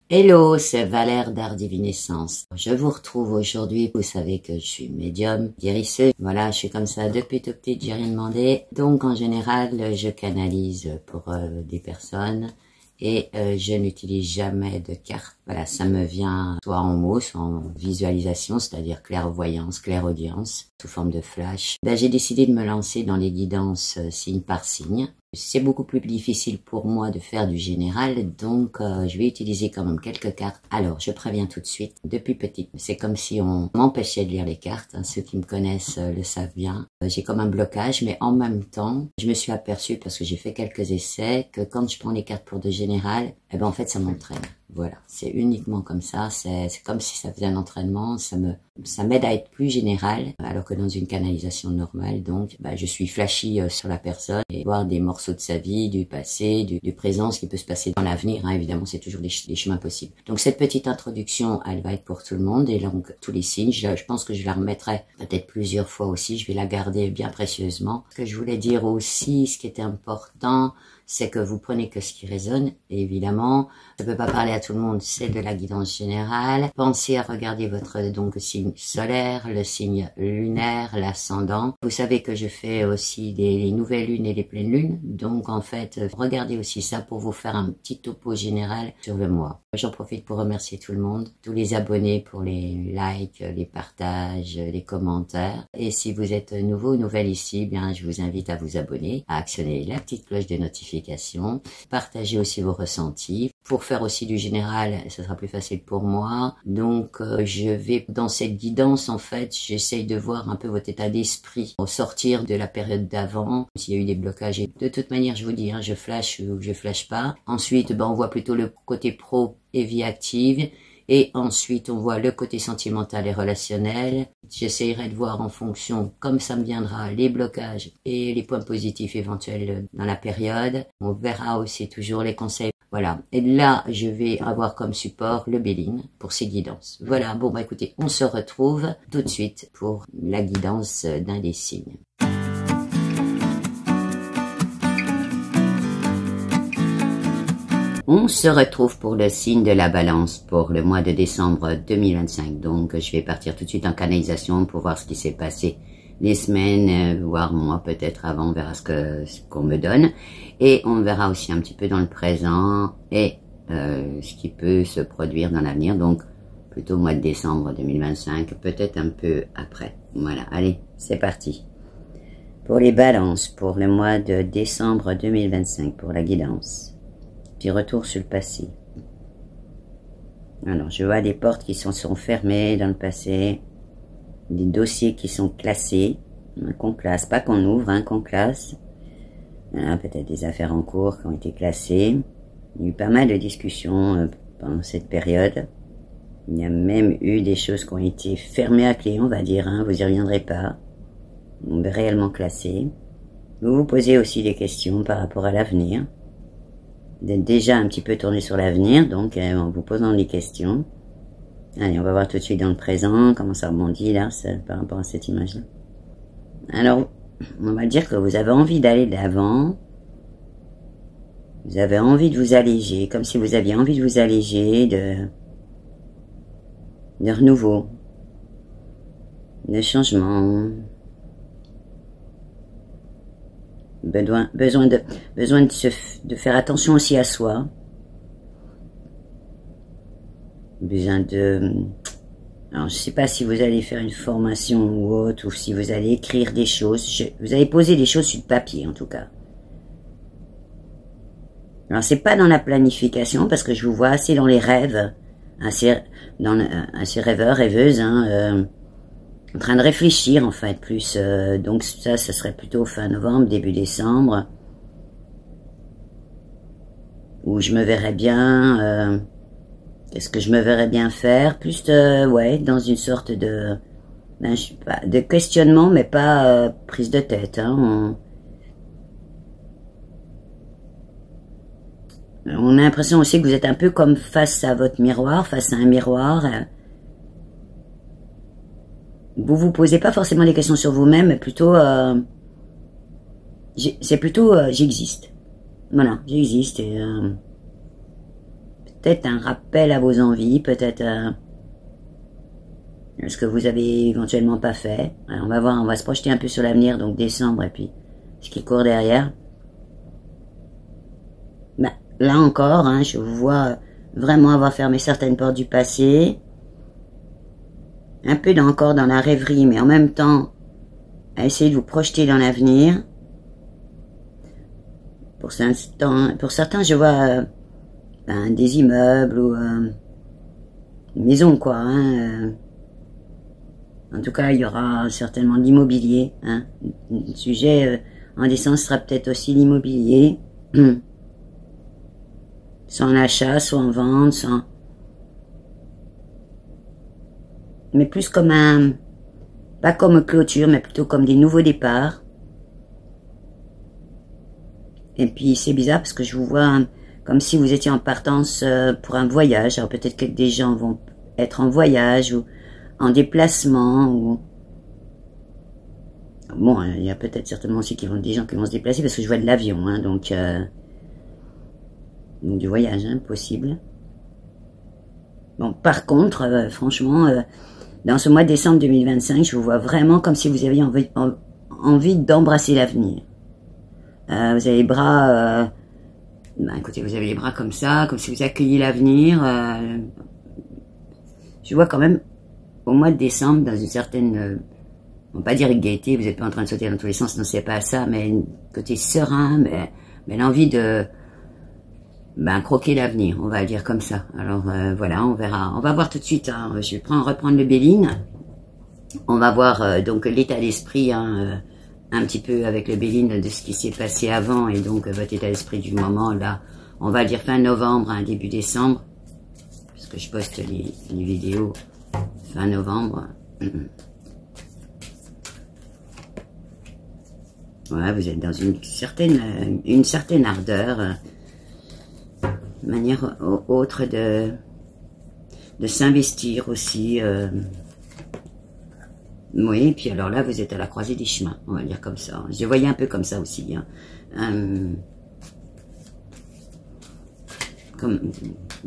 Hello, c'est Valère d'Art Divinescence. Je vous retrouve aujourd'hui. Vous savez que je suis médium, guérisseuse. Voilà, je suis comme ça depuis tout petit, j'ai rien demandé. Donc en général, je canalise pour des personnes et je n'utilise jamais de cartes. Voilà, ça me vient soit en mots, soit en visualisation, c'est-à-dire clairvoyance, clairaudience, sous forme de flash. J'ai décidé de me lancer dans les guidances signe par signe. C'est beaucoup plus difficile pour moi de faire du général, donc je vais utiliser quand même quelques cartes. Alors, je préviens tout de suite, depuis petite, c'est comme si on m'empêchait de lire les cartes. Ceux qui me connaissent le savent bien. J'ai comme un blocage, mais en même temps, je me suis aperçue, parce que j'ai fait quelques essais, que quand je prends les cartes pour de général, eh ben en fait, ça m'entraîne. Voilà, c'est uniquement comme ça, c'est comme si ça faisait un entraînement, ça m'aide à être plus général, alors que dans une canalisation normale, donc, je suis flashy sur la personne et voir des morceaux de sa vie, du passé, du présent, ce qui peut se passer dans l'avenir, évidemment, c'est toujours des chemins possibles. Donc cette petite introduction, elle va être pour tout le monde, et donc tous les signes, je pense que je la remettrai peut-être plusieurs fois aussi, je vais la garder bien précieusement. Ce que je voulais dire aussi, ce qui était important, c'est que vous prenez que ce qui résonne, et évidemment, ça peut pas parler à tout le monde, c'est de la guidance générale. Pensez à regarder votre signe solaire, le signe lunaire, l'ascendant. Vous savez que je fais aussi les nouvelles lunes et les pleines lunes, donc en fait, regardez aussi ça pour vous faire un petit topo général sur le mois. J'en profite pour remercier tout le monde, tous les abonnés pour les likes, les partages, les commentaires. Et si vous êtes nouveau ou nouvelle ici, bien, je vous invite à vous abonner, à actionner la petite cloche de notification. Partagez aussi vos ressentis. Pour faire aussi du général, ça sera plus facile pour moi. Donc, je vais, dans cette guidance, en fait, j'essaye de voir un peu votre état d'esprit au sortir de la période d'avant. S'il y a eu des blocages, et de toute manière, je vous dis, je flash ou je flash pas. Ensuite, on voit plutôt le côté pro et vie active. Et ensuite, on voit le côté sentimental et relationnel. J'essayerai de voir en fonction, comme ça me viendra, les blocages et les points positifs éventuels dans la période. On verra aussi toujours les conseils. Voilà. Et là, je vais avoir comme support le Béline pour ces guidances. Voilà. Bon, écoutez, on se retrouve tout de suite pour la guidance d'un des signes. On se retrouve pour le signe de la balance pour le mois de décembre 2025. Donc, je vais partir tout de suite en canalisation pour voir ce qui s'est passé les semaines, voire mois peut-être avant. On verra ce qu'on me donne. Et on verra aussi un petit peu dans le présent et ce qui peut se produire dans l'avenir. Donc, plutôt mois de décembre 2025, peut-être un peu après. Voilà, allez, c'est parti. Pour les balances, pour le mois de décembre 2025, pour la guidance. Puis retour sur le passé. Alors, je vois des portes qui sont fermées dans le passé, des dossiers qui sont classés, qu'on classe, pas qu'on ouvre, qu'on classe. Voilà, peut-être des affaires en cours qui ont été classées. Il y a eu pas mal de discussions pendant cette période. Il y a même eu des choses qui ont été fermées à clé, on va dire, vous y reviendrez pas. Réellement classées. Vous vous posez aussi des questions par rapport à l'avenir. Vous êtes déjà un petit peu tourné sur l'avenir, donc en vous posant des questions. Allez, on va voir tout de suite dans le présent, comment ça rebondit là, par rapport à cette image-là. Alors, on va dire que vous avez envie d'aller de l'avant. Vous avez envie de vous alléger, comme si vous aviez envie de vous alléger, de renouveau, de changement. Besoin de faire attention aussi à soi. Besoin de... Alors, je sais pas si vous allez faire une formation ou autre, ou si vous allez écrire des choses. Vous allez poser des choses sur le papier, en tout cas. Alors, c'est pas dans la planification, parce que je vous vois assez dans les rêves, assez rêveur, rêveuse, en train de réfléchir en fait plus, donc ça serait plutôt fin novembre, début décembre, où je me verrais bien, qu'est-ce que je me verrais bien faire, plus ouais, dans une sorte de, je sais pas, de questionnement, mais pas prise de tête, on a l'impression aussi que vous êtes un peu comme face à votre miroir, face à un miroir. Vous vous posez pas forcément des questions sur vous-même, mais plutôt, c'est plutôt, j'existe. Voilà, j'existe et peut-être un rappel à vos envies, peut-être ce que vous avez éventuellement pas fait. Alors, on va voir, on va se projeter un peu sur l'avenir, donc décembre, et puis ce qui court derrière. Ben, là encore, hein, je vous vois vraiment avoir fermé certaines portes du passé. Un peu encore dans la rêverie, mais en même temps, à essayer de vous projeter dans l'avenir. Pour certains, je vois ben, des immeubles ou une maison, quoi. Hein, en tout cas, il y aura certainement de l'immobilier. Hein. Le sujet en décembre sera peut-être aussi l'immobilier. Soit en achat, soit en vente, soit... Mais plus comme un... Pas comme clôture, mais plutôt comme des nouveaux départs. Et puis c'est bizarre parce que je vous vois comme si vous étiez en partance pour un voyage. Alors peut-être que des gens vont être en voyage ou en déplacement. Ou... Bon, il y a peut-être certainement aussi des gens qui vont se déplacer parce que je vois de l'avion. Hein, donc du voyage, hein, possible. Bon, par contre, franchement, dans ce mois de décembre 2025, je vous vois vraiment comme si vous aviez envie d'embrasser l'avenir. Vous avez les bras, ben écoutez, vous avez les bras comme ça, comme si vous accueilliez l'avenir. Je vois quand même, au mois de décembre, dans une certaine, on va pas dire gaieté, vous n'êtes pas en train de sauter dans tous les sens, non c'est pas ça, mais un côté serein, mais l'envie de, ben croquer l'avenir, on va le dire comme ça. Alors voilà, on verra, on va voir tout de suite. Hein, je vais reprendre le Béline. On va voir donc l'état d'esprit. Hein, un petit peu avec le Béline de ce qui s'est passé avant et donc votre état d'esprit du moment là, on va dire fin novembre, hein, début décembre, parce que je poste les vidéos fin novembre. Ouais, vous êtes dans une certaine ardeur, manière autre de s'investir aussi. Oui, puis alors là, vous êtes à la croisée des chemins, on va dire comme ça. Je voyais un peu comme ça aussi. Hein. Comme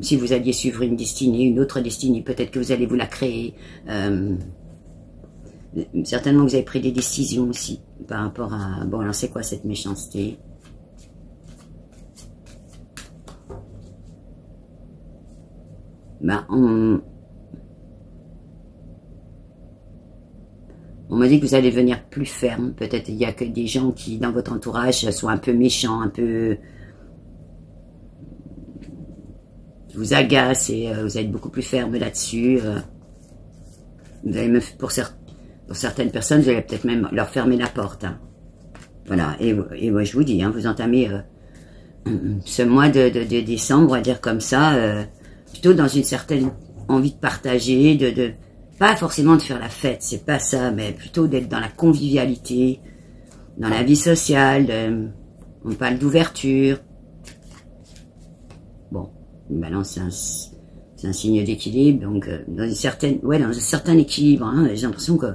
si vous alliez suivre une destinée, une autre destinée, peut-être que vous allez vous la créer. Certainement, vous avez pris des décisions aussi par rapport à... Bon, alors c'est quoi cette méchanceté? Ben, on me dit que vous allez devenir plus ferme. Peut-être il y a que des gens qui, dans votre entourage, soient un peu méchants, un peu... vous agacent et vous allez être beaucoup plus ferme là-dessus. Vous allez pour certaines personnes, vous allez peut-être même leur fermer la porte. Hein. Voilà. Et moi, je vous dis, hein, vous entamez ce mois de décembre, on va dire comme ça, plutôt dans une certaine envie de partager, pas forcément de faire la fête, c'est pas ça, mais plutôt d'être dans la convivialité, dans la vie sociale, on parle d'ouverture. Bon, balance, c'est un signe d'équilibre, donc dans un certain équilibre, hein, j'ai l'impression que...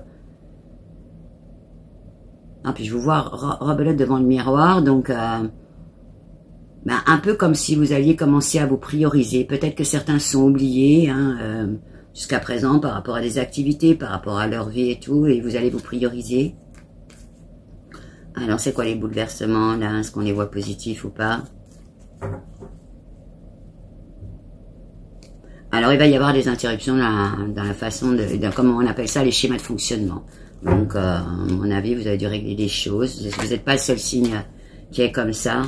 Ah, puis je vous vois rebelote devant le miroir, donc ben, un peu comme si vous alliez commencer à vous prioriser. Peut-être que certains sont oubliés, hein, jusqu'à présent par rapport à des activités, par rapport à leur vie et tout, et vous allez vous prioriser. Alors c'est quoi les bouleversements là? Est-ce qu'on les voit positifs ou pas? Alors il va y avoir des interruptions dans la façon de comment on appelle ça, les schémas de fonctionnement. Donc à mon avis vous avez dû régler des choses. Vous n'êtes pas le seul signe qui est comme ça.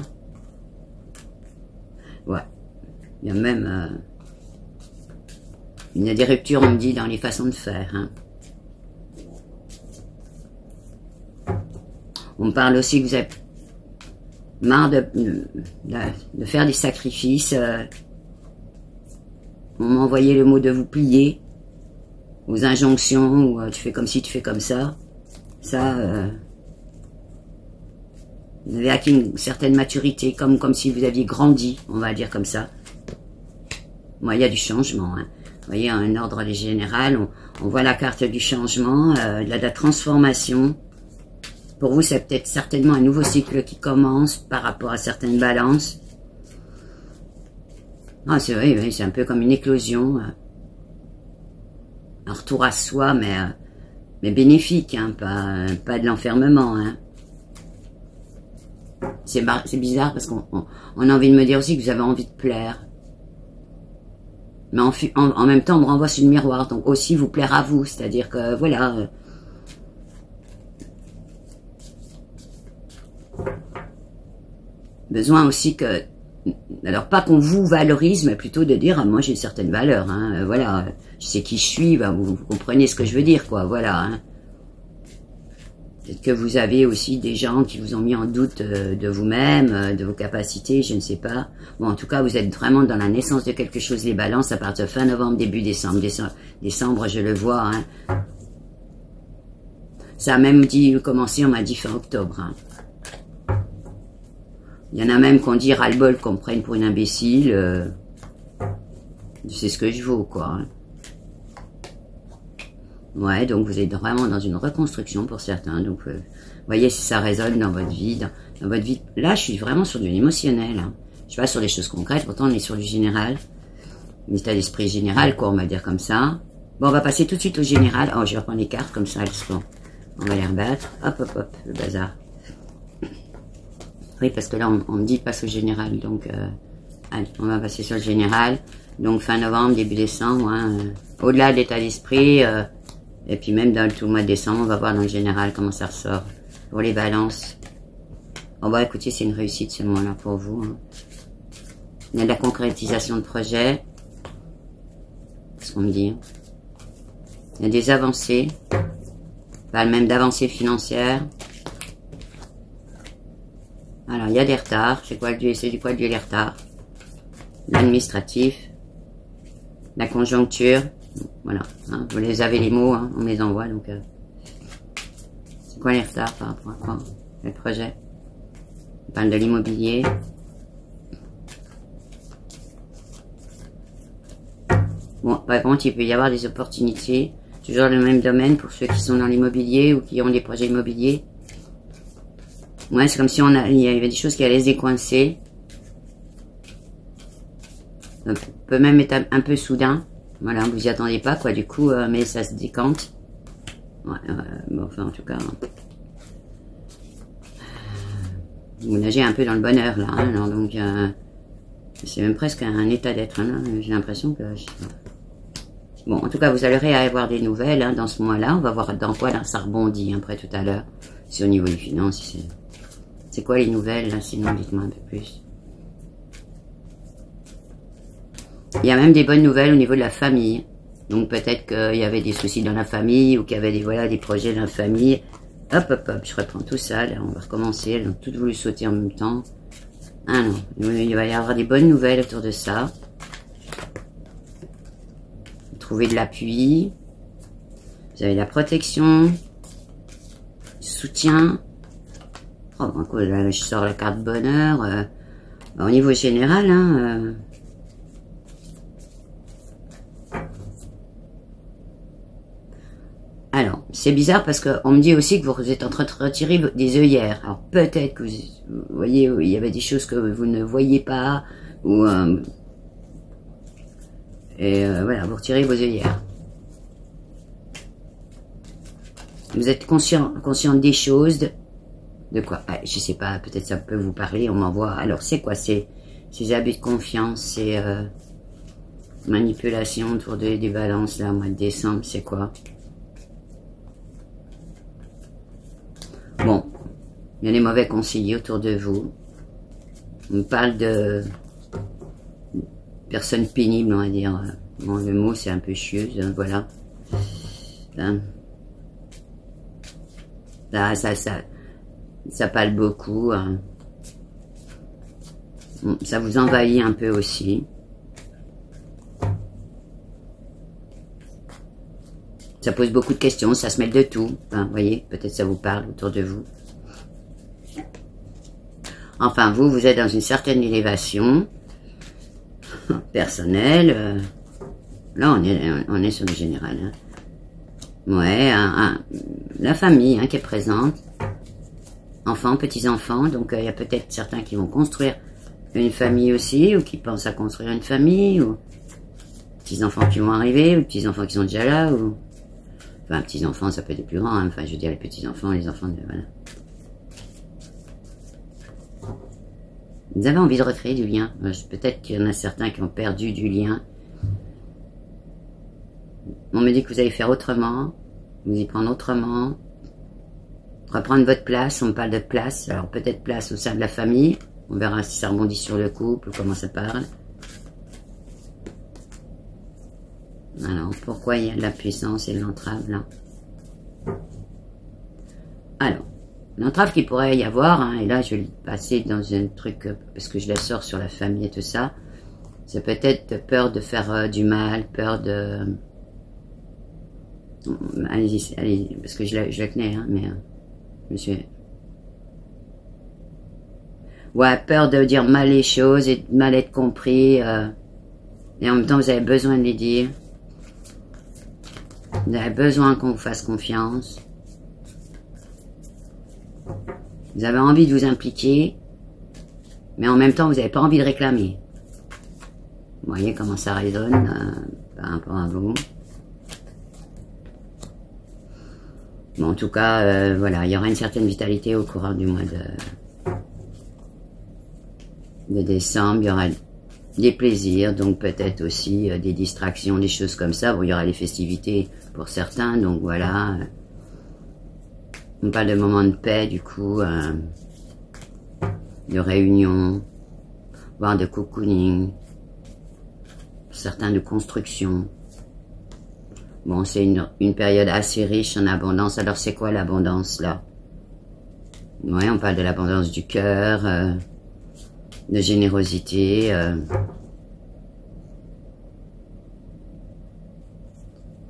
Ouais. Il y a même il y a des ruptures, on me dit, dans les façons de faire. Hein. On me parle aussi que vous avez marre de faire des sacrifices. On m'a envoyé le mot de vous plier aux injonctions, où tu fais comme ci, tu fais comme ça. Ça, vous avez acquis une certaine maturité, comme si vous aviez grandi, on va dire comme ça. Moi, il y a du changement. Hein. Vous voyez, un ordre général, on voit la carte du changement, de la transformation. Pour vous, c'est peut-être certainement un nouveau cycle qui commence par rapport à certaines balances. Ah, c'est vrai, oui, c'est un peu comme une éclosion. Un retour à soi, mais bénéfique, hein, pas de l'enfermement. Hein. C'est bizarre parce qu'on a envie de me dire aussi que vous avez envie de plaire. Mais en même temps, on me renvoie sur le miroir, donc aussi vous plaire à vous. C'est-à-dire que, voilà... besoin aussi que... Alors, pas qu'on vous valorise, mais plutôt de dire, ah, moi j'ai une certaine valeur, hein, voilà, je sais qui je suis, ben, vous comprenez ce que je veux dire, quoi, voilà. Hein. Peut-être que vous avez aussi des gens qui vous ont mis en doute de vous-même, de vos capacités, je ne sais pas. Bon, en tout cas, vous êtes vraiment dans la naissance de quelque chose, les balances, à partir de fin novembre, début décembre. Décembre, je le vois. Hein. Ça a même commencé, on m'a dit fin octobre. Hein. Il y en a même qu'on dit ras-le-bol, qu'on me prenne pour une imbécile. C'est ce que je vaux, quoi. Hein. Ouais, donc vous êtes vraiment dans une reconstruction pour certains. Donc, voyez si ça résonne dans votre vie. Dans votre vie. Là, je suis vraiment sur du émotionnel. Hein. Je suis pas sur des choses concrètes, pourtant on est sur du général. L'état d'esprit général, quoi, on va dire comme ça. Bon, on va passer tout de suite au général. Oh, je vais reprendre les cartes, comme ça, elles seront... On va les rebattre. Hop, hop, hop, le bazar. Oui, parce que là, on me dit passe au général. Donc, allez, on va passer sur le général. Donc, fin novembre, début décembre. Hein, au-delà de l'état d'esprit... et puis même dans tout le mois de décembre, on va voir dans le général comment ça ressort. Pour les balances. Bon bah écoutez, c'est une réussite ce mois-là pour vous. Hein. Il y a de la concrétisation de projet. C'est ce qu'on me dit. Il y a des avancées. On parle même d'avancées financières. Alors, il y a des retards. C'est quoi le dieu? C'est du quoi le dieu les retards? L'administratif. La conjoncture. Voilà, hein, vous les avez les mots, hein, on me les envoie, donc... c'est quoi les retards par rapport à quoi? Le projet. On parle de l'immobilier. Bon, par contre, il peut y avoir des opportunités, toujours dans le même domaine pour ceux qui sont dans l'immobilier ou qui ont des projets immobiliers. Ouais, c'est comme si il y avait des choses qui allaient se décoincer. Ça peut même être un peu soudain. Voilà, vous y attendez pas, quoi, du coup, mais ça se décante. Ouais, bon, enfin, en tout cas, vous nagez un peu dans le bonheur, là, hein, alors, donc, c'est même presque un état d'être, hein, j'ai l'impression que, je sais pas. Bon, en tout cas, vous allez avoir des nouvelles, hein, dans ce mois-là, on va voir dans quoi, là, ça rebondit, hein, après tout à l'heure, c'est au niveau des finances, c'est quoi les nouvelles, là, sinon, dites-moi un peu plus. Il y a même des bonnes nouvelles au niveau de la famille. Donc peut-être qu'il y avait des soucis dans la famille ou qu'il y avait des projets dans la famille. Hop, hop, hop, je reprends tout ça. Là, on va recommencer. Elles ont toutes voulu sauter en même temps. Ah non, il va y avoir des bonnes nouvelles autour de ça. Trouver de l'appui. Vous avez la protection. Soutien. Oh, là, je sors la carte bonheur. Au niveau général, hein... Alors, c'est bizarre parce qu'on me dit aussi que vous êtes en train de retirer des œillères. Alors, peut-être que vous voyez, il y avait des choses que vous ne voyez pas, ou voilà, vous retirez vos œillères. Vous êtes conscient des choses, de quoi? Ah, je sais pas, peut-être ça peut vous parler, on m'envoie. Alors, c'est quoi? C'est ces abus de confiance, c'est manipulation autour des balances, là, au mois de décembre, c'est quoi? Bon, il y a des mauvais conseillers autour de vous. On me parle de personnes pénibles, on va dire. Bon, le mot, c'est un peu chieuse, hein, voilà. Là, ça parle beaucoup. Hein. Ça vous envahit un peu aussi. Ça pose beaucoup de questions, ça se mêle de tout. Enfin, vous voyez, peut-être ça vous parle autour de vous. Enfin, vous êtes dans une certaine élévation personnelle. Là, on est sur le général. Hein. Ouais, la famille hein, qui est présente. Enfants, petits-enfants. Donc, il y a peut-être certains qui vont construire une famille aussi, ou qui pensent à construire une famille, ou petits-enfants qui vont arriver, ou petits-enfants qui sont déjà là, ou... Enfin, petits-enfants, ça peut être les plus grands, hein. Enfin, je veux dire, les petits-enfants, les enfants de... Voilà. Vous avez envie de recréer du lien. Peut-être qu'il y en a certains qui ont perdu du lien. On me dit que vous allez faire autrement, vous y prendre autrement, reprendre votre place. On me parle de place, alors peut-être place au sein de la famille. On verra si ça rebondit sur le couple ou comment ça parle. Alors, pourquoi il y a de la puissance et de l'entrave là? Alors, l'entrave qu'il pourrait y avoir, hein, et là je vais le passer dans un truc, parce que je la sors sur la famille et tout ça, c'est peut-être peur de faire du mal, peur de... Allez-y, allez, parce que je la connais, hein, mais monsieur... Ouais, peur de dire mal les choses et de mal être compris, et en même temps vous avez besoin de les dire. Vous avez besoin qu'on vous fasse confiance. Vous avez envie de vous impliquer, mais en même temps, vous n'avez pas envie de réclamer. Vous voyez comment ça résonne par rapport à vous. Bon, en tout cas, voilà, il y aura une certaine vitalité au courant du mois de décembre. Il y aura des plaisirs, donc peut-être aussi des distractions, des choses comme ça. Bon, il y aura les festivités pour certains, donc voilà. On parle de moments de paix, du coup, de réunions, voire de cocooning, certains de construction. Bon, c'est une période assez riche en abondance. Alors, c'est quoi l'abondance, là? Ouais, on parle de l'abondance du cœur, de générosité.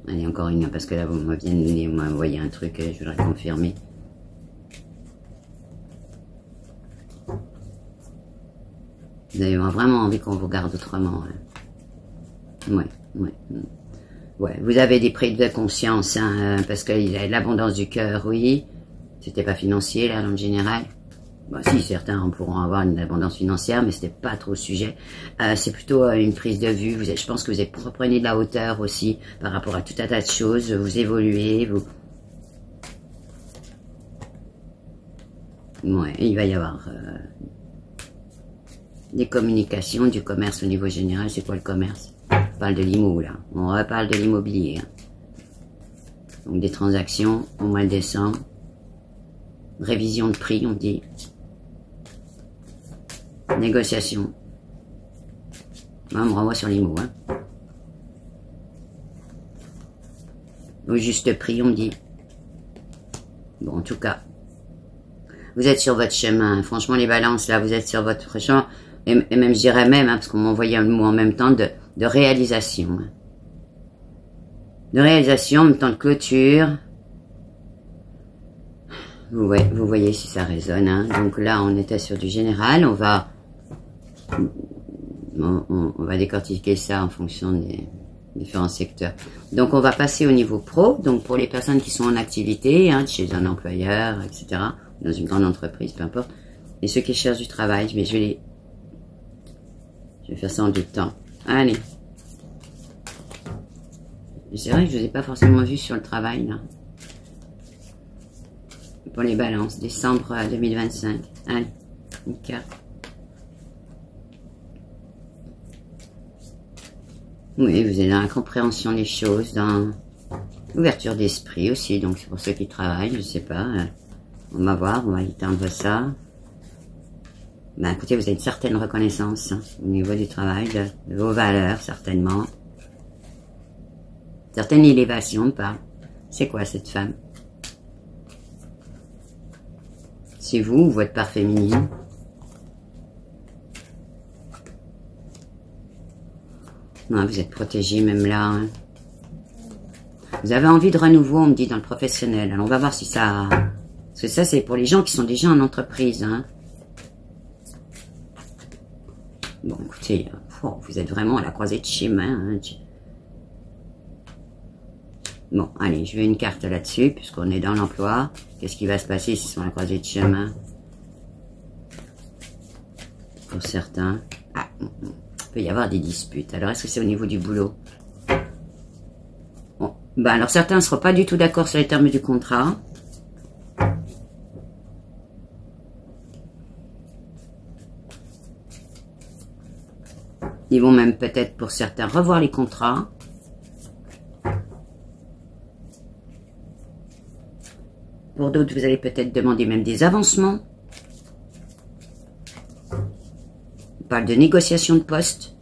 Allez, encore une, parce que là, vous m'envoyez un truc, je voudrais confirmer. Vous avez vraiment envie qu'on vous garde autrement. Hein. Ouais. Ouais, vous avez des prises de conscience, hein, parce qu'il y a de l'abondance du cœur, oui. C'était pas financier, là, dans le général. Bon, si, certains pourront avoir une abondance financière, mais c'était pas trop le sujet. C'est plutôt une prise de vue. Je pense que vous prenez de la hauteur aussi par rapport à tout un tas de choses. Vous évoluez, vous... Ouais, il va y avoir des communications, du commerce au niveau général. C'est quoi le commerce? On parle de l'immo, là. On reparle de l'immobilier. Hein. Donc des transactions au mois de décembre. Révision de prix, on dit. Négociation. Moi, on me renvoie sur l'immo. Hein. Au juste prix, on me dit. Bon, en tout cas, vous êtes sur votre chemin. Franchement, les balances, là, vous êtes sur votre chemin. Et même, je dirais même, hein, parce qu'on m'envoyait un mot en même temps, de réalisation. Hein. De réalisation, en même temps de clôture. Vous voyez si ça résonne. Hein. Donc là, on était sur du général. On va décortiquer ça en fonction des différents secteurs. Donc, on va passer au niveau pro. Donc, pour les personnes qui sont en activité, hein, chez un employeur, etc., dans une grande entreprise, peu importe. Et ceux qui cherchent du travail, mais je vais faire ça en deux temps. Allez. C'est vrai que je ne vous ai pas forcément vu sur le travail, là. Pour les balances, décembre 2025. Allez, une carte. Oui, vous êtes dans la compréhension des choses, dans l'ouverture d'esprit aussi, donc c'est pour ceux qui travaillent, je sais pas. On va voir, on va éteindre ça. Ben écoutez, vous avez une certaine reconnaissance hein, au niveau du travail, de vos valeurs, certainement. Certaine élévation, pas. C'est quoi cette femme? C'est vous, votre part féminine. Non, vous êtes protégé même là. Hein. Vous avez envie de renouveau, on me dit, dans le professionnel. Alors, on va voir si ça... Parce que ça, c'est pour les gens qui sont déjà en entreprise. Hein. Bon, écoutez, vous êtes vraiment à la croisée de chemin. Hein. Bon, allez, je veux une carte là-dessus, puisqu'on est dans l'emploi. Qu'est-ce qui va se passer s'ils sont à la croisée de chemin? pour certains. Ah, il peut y avoir des disputes. Alors, est-ce que c'est au niveau du boulot? Bon, ben alors certains ne seront pas du tout d'accord sur les termes du contrat. Ils vont même peut-être pour certains revoir les contrats. Pour d'autres, vous allez peut-être demander même des avancements. On parle de négociation de poste.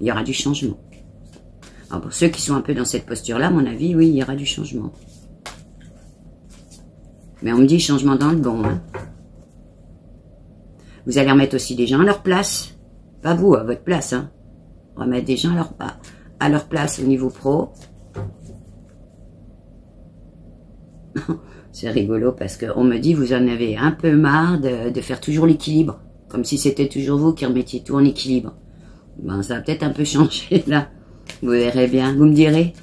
Il y aura du changement. Alors pour ceux qui sont un peu dans cette posture-là, à mon avis, oui, il y aura du changement. Mais on me dit changement dans le bon. Hein. Vous allez remettre aussi des gens à leur place. Pas vous, à votre place. Hein. Remettre des gens à leur place au niveau pro. C'est rigolo parce qu'on me dit vous en avez un peu marre de faire toujours l'équilibre. Comme si c'était toujours vous qui remettiez tout en équilibre. Ben, ça va peut-être un peu changer là. Vous verrez bien. Vous me direz.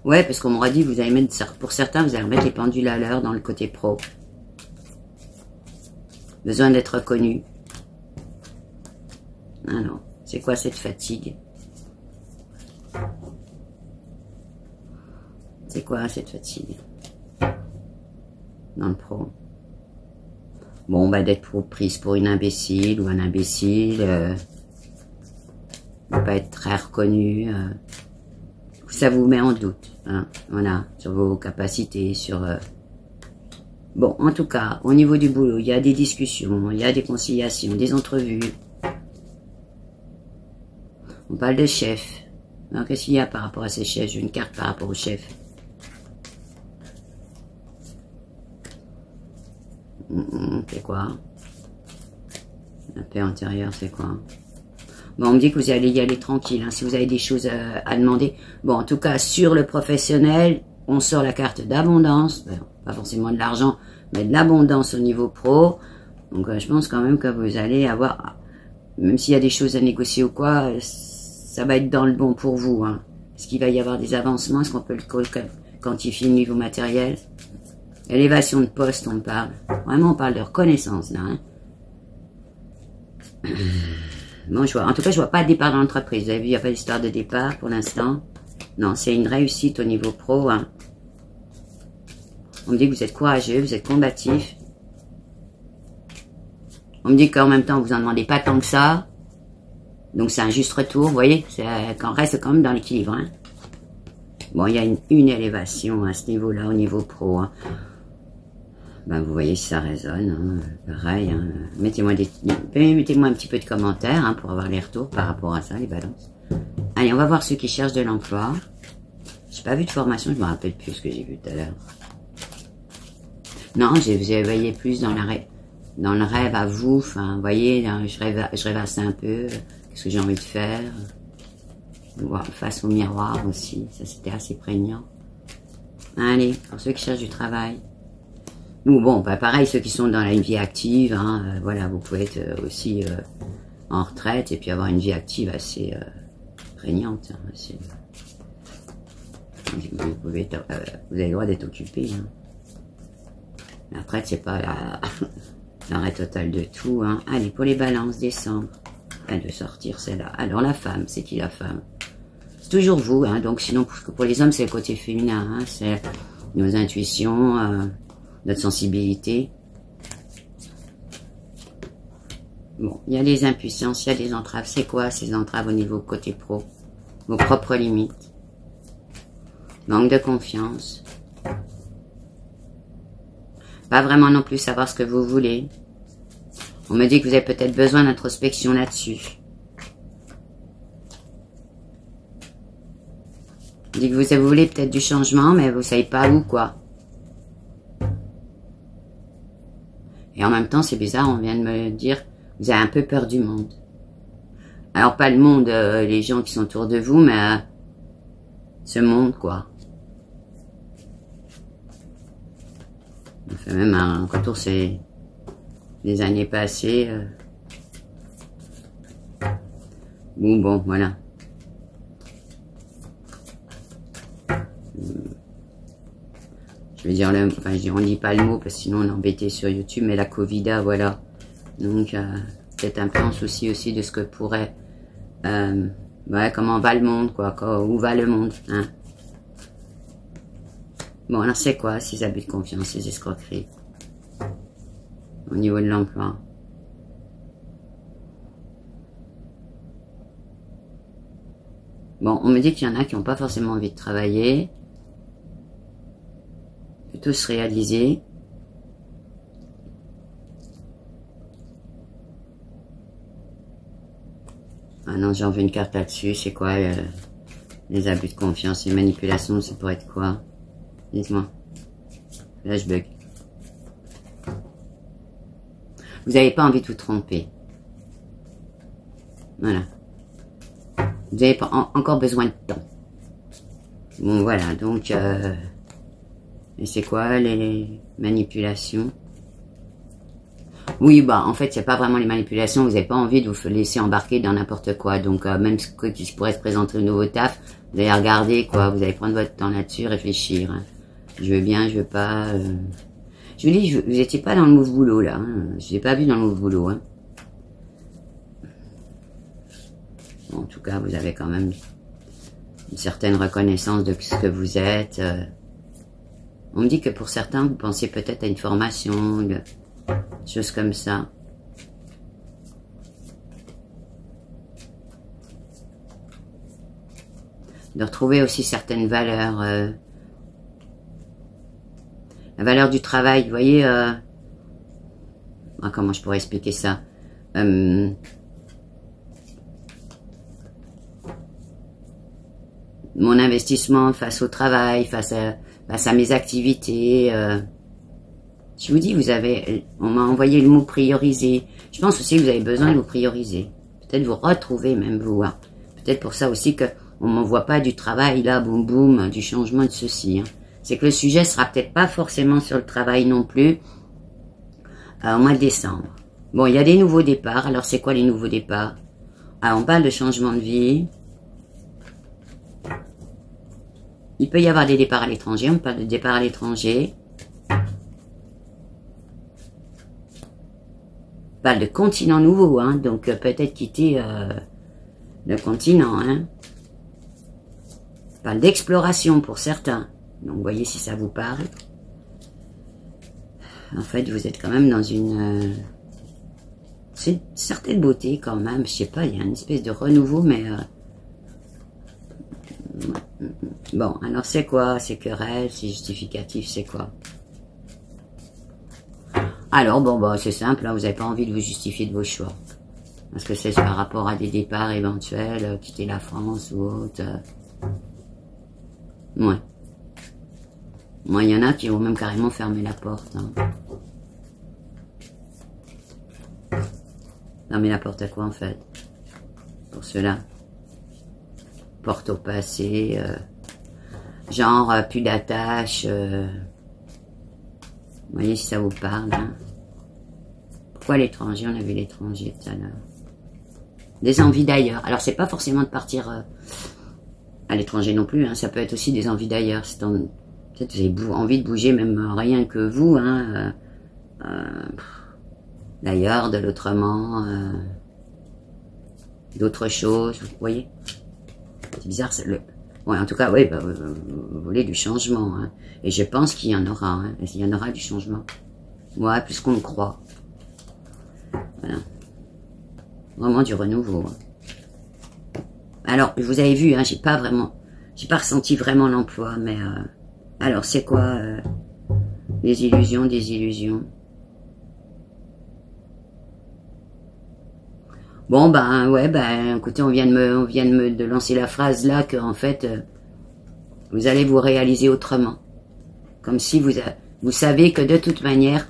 Ouais, parce qu'on m'aura dit vous allez mettre, pour certains, vous allez remettre les pendules à l'heure dans le côté pro. Besoin d'être reconnu. Ah non. C'est quoi cette fatigue? C'est quoi cette fatigue? Dans le pro. Bon, bah d'être prise pour une imbécile ou un imbécile. Ne pas être très reconnu. Ça vous met en doute. Hein, voilà. Sur vos capacités, sur... Bon, en tout cas, au niveau du boulot, il y a des discussions, il y a des conciliations, des entrevues. On parle de chef. Alors, qu'est-ce qu'il y a par rapport à ces chefs? J'ai une carte par rapport au chef. C'est quoi? La paix antérieure, c'est quoi? Bon, on me dit que vous allez y aller tranquille, hein, si vous avez des choses à demander. Bon, en tout cas, sur le professionnel, on sort la carte d'abondance. Ben, pas forcément de l'argent, mais de l'abondance au niveau pro. Donc, je pense quand même que vous allez avoir... Même s'il y a des choses à négocier ou quoi, ça va être dans le bon pour vous. Hein. Est-ce qu'il va y avoir des avancements? Est-ce qu'on peut le quantifier au niveau matériel? Élévation de poste, on parle. Vraiment, on parle de reconnaissance, là. Hein. Bon, je vois. En tout cas, je vois pas de départ dans l'entreprise. Vous avez vu, il n'y a pas d'histoire de départ pour l'instant. Non, c'est une réussite au niveau pro. Hein. On me dit que vous êtes courageux, vous êtes combatif. On me dit qu'en même temps, vous en demandez pas tant que ça. Donc, c'est un juste retour, vous voyez. Qu'on reste quand même dans l'équilibre. Hein. Bon, il y a une élévation à ce niveau-là, au niveau pro. Hein. Ben, vous voyez si ça résonne, hein, pareil. Hein. Mettez-moi un petit peu de commentaires hein, pour avoir les retours par rapport à ça, les balances. Allez, on va voir ceux qui cherchent de l'emploi. J'ai pas vu de formation, je me rappelle plus ce que j'ai vu tout à l'heure. Non, vous voyez plus dans le rêve à vous. Enfin, vous voyez, je rêvasse un peu. Qu'est-ce que j'ai envie de faire? Face au miroir aussi, ça c'était assez prégnant. Allez, pour ceux qui cherchent du travail. Ou bon, bah pareil, ceux qui sont dans la vie active, hein, voilà, vous pouvez être aussi en retraite et puis avoir une vie active assez prégnante. Hein, assez... Vous avez le droit d'être occupé. Hein. La retraite, c'est pas l'arrêt total de tout. Hein. Allez, pour les balances, décembre. Elle de sortir celle-là. Alors la femme, c'est qui la femme? C'est toujours vous, hein, donc sinon pour les hommes, c'est le côté féminin, hein, c'est nos intuitions, notre sensibilité. Bon, il y a des impuissances, il y a des entraves. C'est quoi ces entraves au niveau côté pro? Vos propres limites. Manque de confiance. Pas vraiment non plus savoir ce que vous voulez. On me dit que vous avez peut-être besoin d'introspection là-dessus. On dit que vous voulez peut-être du changement, mais vous savez pas où, quoi. Et en même temps, c'est bizarre, on vient de me dire, vous avez un peu peur du monde. Alors, pas le monde, les gens qui sont autour de vous, mais ce monde, quoi. On fait même un retour, c'est les années passées. Bon, voilà. Je veux dire, enfin, on dit pas le mot parce que sinon on est embêté sur YouTube, mais la Covida, voilà. Donc, peut-être un peu en souci aussi de ce que pourrait, ouais, comment va le monde, quoi, où va le monde, hein. Bon, alors c'est quoi ces abus de confiance, ces escroqueries au niveau de l'emploi? Bon, on me dit qu'il y en a qui n'ont pas forcément envie de travailler, plutôt se réaliser. Ah non, j'ai envie une carte là-dessus, c'est quoi les abus de confiance, les manipulations, ça pourrait être quoi? Dites-moi. Là, je bug. Vous n'avez pas envie de vous tromper. Voilà. Vous n'avez pas encore besoin de temps. Bon, voilà. Donc, et c'est quoi les manipulations? Oui, bah, en fait, il n'y a pas vraiment les manipulations. Vous n'avez pas envie de vous laisser embarquer dans n'importe quoi. Donc, même ce qui pourrait se présenter au nouveau taf, vous allez regarder, quoi. Vous allez prendre votre temps là-dessus, réfléchir. Hein. Je veux bien, je veux pas. Je vous dis, vous n'étiez pas dans le move boulot, là. Hein. Je ne l'ai pas vu dans le move boulot. Hein. Bon, en tout cas, vous avez quand même une certaine reconnaissance de ce que vous êtes. On me dit que pour certains, vous pensez peut-être à une formation, des choses comme ça. De retrouver aussi certaines valeurs. La valeur du travail, vous voyez, comment je pourrais expliquer ça? Mon investissement face au travail, face à mes activités. Je vous dis, on m'a envoyé le mot prioriser. Je pense aussi que vous avez besoin de vous prioriser. Peut-être vous retrouver même vous. Hein. Peut-être pour ça aussi que on m'envoie pas du travail là, boum boum, du changement de ceci. Hein. C'est que le sujet sera peut-être pas forcément sur le travail non plus au mois de décembre. Bon, il y a des nouveaux départs. Alors, c'est quoi les nouveaux départs? On parle de changement de vie. Il peut y avoir des départs à l'étranger. On parle de départ à l'étranger. On parle de continent nouveau. Hein, donc, peut-être quitter le continent. Hein. On parle d'exploration pour certains. Donc, voyez si ça vous parle. En fait, vous êtes quand même dans une... c'est une certaine beauté quand même. Je sais pas, il y a une espèce de renouveau, mais... Bon, alors c'est quoi? C'est querelle, c'est justificatif, c'est quoi? Alors, bon, bah, c'est simple, là, vous n'avez pas envie de vous justifier de vos choix. Parce que c'est par rapport à des départs éventuels, quitter la France ou autre. Ouais. Moi, il y en a qui vont même carrément fermer la porte. Hein. Fermer la porte à quoi, en fait? Pour cela. Porte au passé. Genre, plus d'attache. Vous voyez si ça vous parle. Hein. Pourquoi l'étranger? On a vu l'étranger tout à l'heure. Des envies d'ailleurs. Alors, c'est pas forcément de partir à l'étranger non plus. Hein. Ça peut être aussi des envies d'ailleurs. Peut-être vous avez envie de bouger, même rien que vous. Hein. D'ailleurs, de l'autrement. D'autres choses. Vous voyez? C'est bizarre. Ouais, en tout cas, oui, bah, vous voulez du changement. Hein. Et je pense qu'il y en aura. Hein. Il y en aura du changement. Ouais, plus qu'on le croit. Voilà. Vraiment du renouveau. Hein. Alors, vous avez vu, hein, j'ai pas ressenti vraiment l'emploi, mais alors c'est quoi les illusions, des illusions? Bon ben ouais, ben écoutez, on vient de me lancer la phrase là que en fait vous allez vous réaliser autrement, comme si vous savez que de toute manière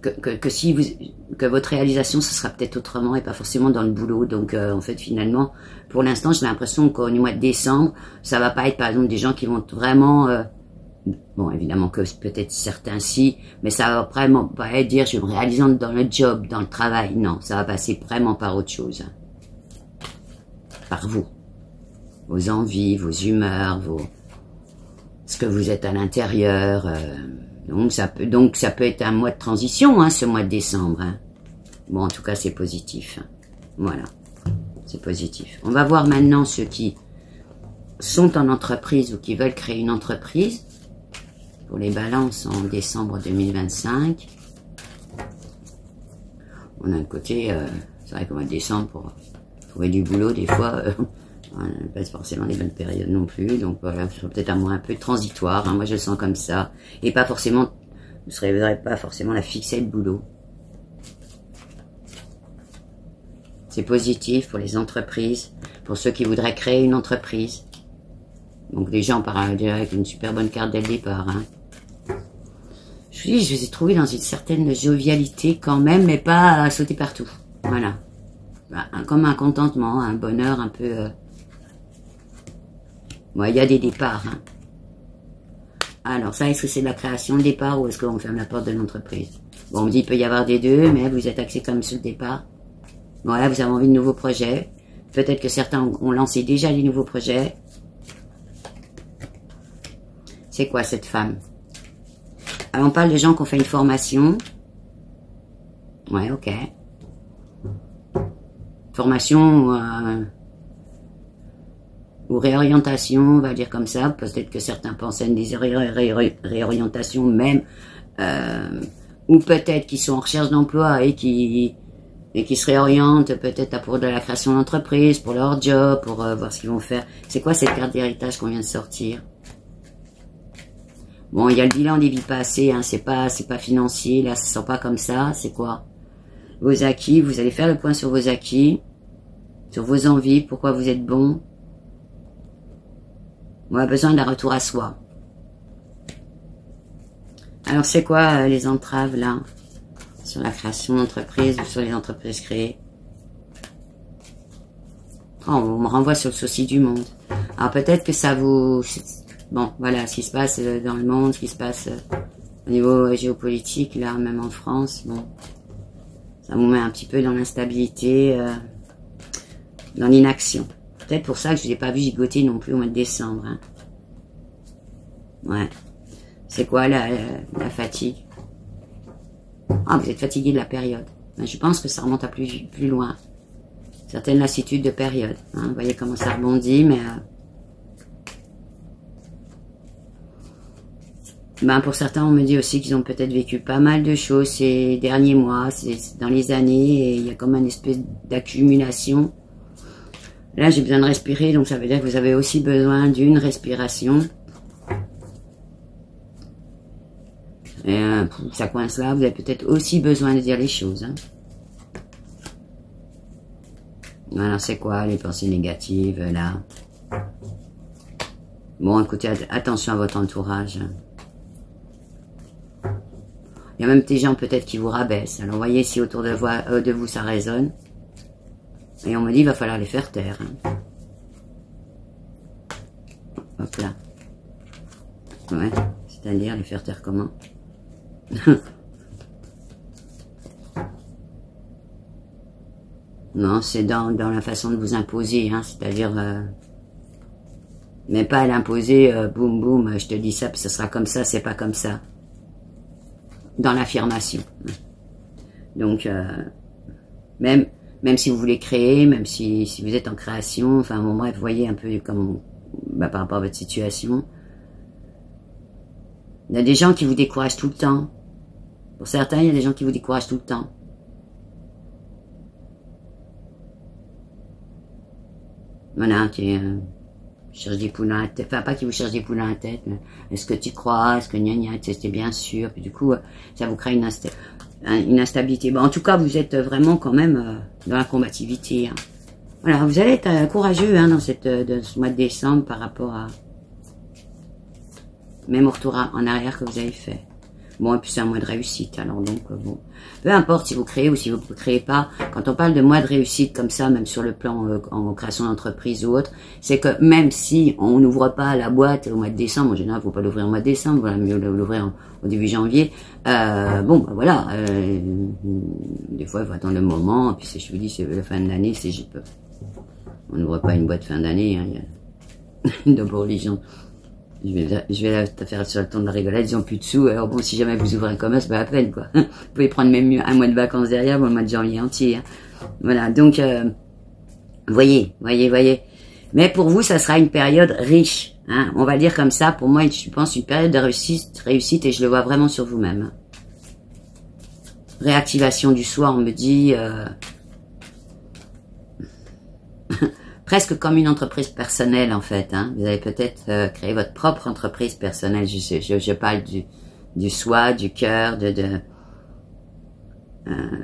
que votre réalisation ce sera peut-être autrement et pas forcément dans le boulot. Donc en fait finalement pour l'instant j'ai l'impression qu'au mois de décembre ça va pas être par exemple des gens qui vont vraiment bon évidemment que peut-être certains si, mais ça va vraiment pas être dire je vais me réaliser dans le job, dans le travail. Non, ça va passer vraiment par autre chose, par vous, vos envies, vos humeurs, ce que vous êtes à l'intérieur. Donc ça peut être un mois de transition, hein, ce mois de décembre. Hein. Bon, en tout cas, c'est positif. Voilà, c'est positif. On va voir maintenant ceux qui sont en entreprise ou qui veulent créer une entreprise pour les balances en décembre 2025. On a un côté, c'est vrai qu'au mois de décembre, pour trouver du boulot, des fois, on n'a pas forcément les bonnes périodes non plus. Donc voilà, ce sera peut-être un mois un peu transitoire. Hein, moi, je le sens comme ça. Et pas forcément, vous ne serez pas forcément la fixée de boulot. C'est positif pour les entreprises, pour ceux qui voudraient créer une entreprise. Donc déjà, on part déjà avec une super bonne carte dès le départ. Hein. Je les ai trouvés dans une certaine jovialité quand même, mais pas à sauter partout. Voilà. Bah, comme un contentement, un bonheur un peu... Bon, il y a des départs. Hein. Alors ça, est-ce que c'est de la création de départ ou est-ce qu'on ferme la porte de l'entreprise? Bon, on me dit qu'il peut y avoir des deux, mais vous êtes axé comme sur le départ. Voilà, vous avez envie de nouveaux projets. Peut-être que certains ont lancé déjà des nouveaux projets. C'est quoi cette femme? Alors, on parle de gens qui ont fait une formation. Ouais, ok. Formation ou réorientation, on va dire comme ça. Peut-être que certains pensent à une réorientation même. Ou peut-être qu'ils sont en recherche d'emploi et qui se réorientent peut-être pour de la création d'entreprise, pour leur job, pour voir ce qu'ils vont faire. C'est quoi cette carte d'héritage qu'on vient de sortir? Bon, il y a le bilan des vies passées, hein, c'est pas financier, là, ça sent pas comme ça, c'est quoi? Vos acquis, vous allez faire le point sur vos acquis, sur vos envies, pourquoi vous êtes bon. On a besoin d'un retour à soi. Alors, c'est quoi les entraves, là? Sur la création d'entreprise ou sur les entreprises créées? Oh, on me renvoie sur le souci du monde. Alors, peut-être que ça vous... Bon, voilà, ce qui se passe dans le monde, ce qui se passe au niveau géopolitique, là, même en France, bon, ça vous met un petit peu dans l'instabilité, dans l'inaction. Peut-être pour ça que je ne l'ai pas vu gigoter non plus au mois de décembre. Hein. Ouais. C'est quoi la fatigue? Ah, vous êtes fatigué de la période. Je pense que ça remonte à plus loin. Certaines lassitudes de période. Hein. Vous voyez comment ça rebondit, mais... Ben pour certains, on me dit aussi qu'ils ont peut-être vécu pas mal de choses ces derniers mois, dans les années, et il y a comme une espèce d'accumulation. Là, j'ai besoin de respirer, donc ça veut dire que vous avez aussi besoin d'une respiration. Et ça coince là, vous avez peut-être aussi besoin de dire les choses. Hein. Alors, c'est quoi les pensées négatives, là? Bon, écoutez, attention à votre entourage. Il y a même des gens peut-être qui vous rabaissent. Alors voyez si autour de vous ça résonne. Et on me dit il va falloir les faire taire. Hein. Hop là. Ouais. C'est-à-dire les faire taire comment? Non, c'est dans la façon de vous imposer. Hein, c'est-à-dire... mais pas à l'imposer, boum boum, je te dis ça, puis ce sera comme ça, c'est pas comme ça. Dans l'affirmation. Donc, même si vous voulez créer, même si vous êtes en création, enfin bon bref, vous voyez un peu comme par rapport à votre situation. Il y a des gens qui vous découragent tout le temps. Pour certains, il y a des gens qui vous découragent tout le temps. Voilà, qui cherche des poules dans la tête, enfin pas qui vous cherche des poules dans la tête, mais est-ce que tu crois, est-ce que gna gna, c'était bien sûr, puis du coup ça vous crée une instabilité. Bon, en tout cas, vous êtes vraiment quand même dans la combativité. Hein. Voilà, vous allez être courageux hein, dans ce mois de décembre par rapport à même au retour en arrière que vous avez fait. Bon, et puis c'est un mois de réussite, alors donc, bon. Peu importe si vous créez ou si vous ne créez pas, quand on parle de mois de réussite comme ça, même sur le plan en création d'entreprise ou autre, c'est que même si on n'ouvre pas la boîte au mois de décembre, en général, il ne faut pas l'ouvrir au mois de décembre, voilà, mieux l'ouvrir au début janvier, bon, ben voilà, des fois, il faut attendre le moment, et puis je vous dis, c'est la fin de l'année, on n'ouvre pas une boîte fin d'année, hein, d'abord les gens je vais te faire sur le ton de la rigolade, ils ont plus de sous, alors bon, si jamais vous ouvrez un commerce, pas la peine, quoi. Vous pouvez prendre même un mois de vacances derrière, ou le mois de janvier entier. Hein. Voilà, donc, voyez. Mais pour vous, ça sera une période riche. Hein. On va dire comme ça, pour moi, je pense une période de réussite, et je le vois vraiment sur vous-même. Hein. Réactivation du soi, on me dit... presque comme une entreprise personnelle, en fait. Hein. Vous allez peut-être créer votre propre entreprise personnelle. Je parle du soi, du cœur,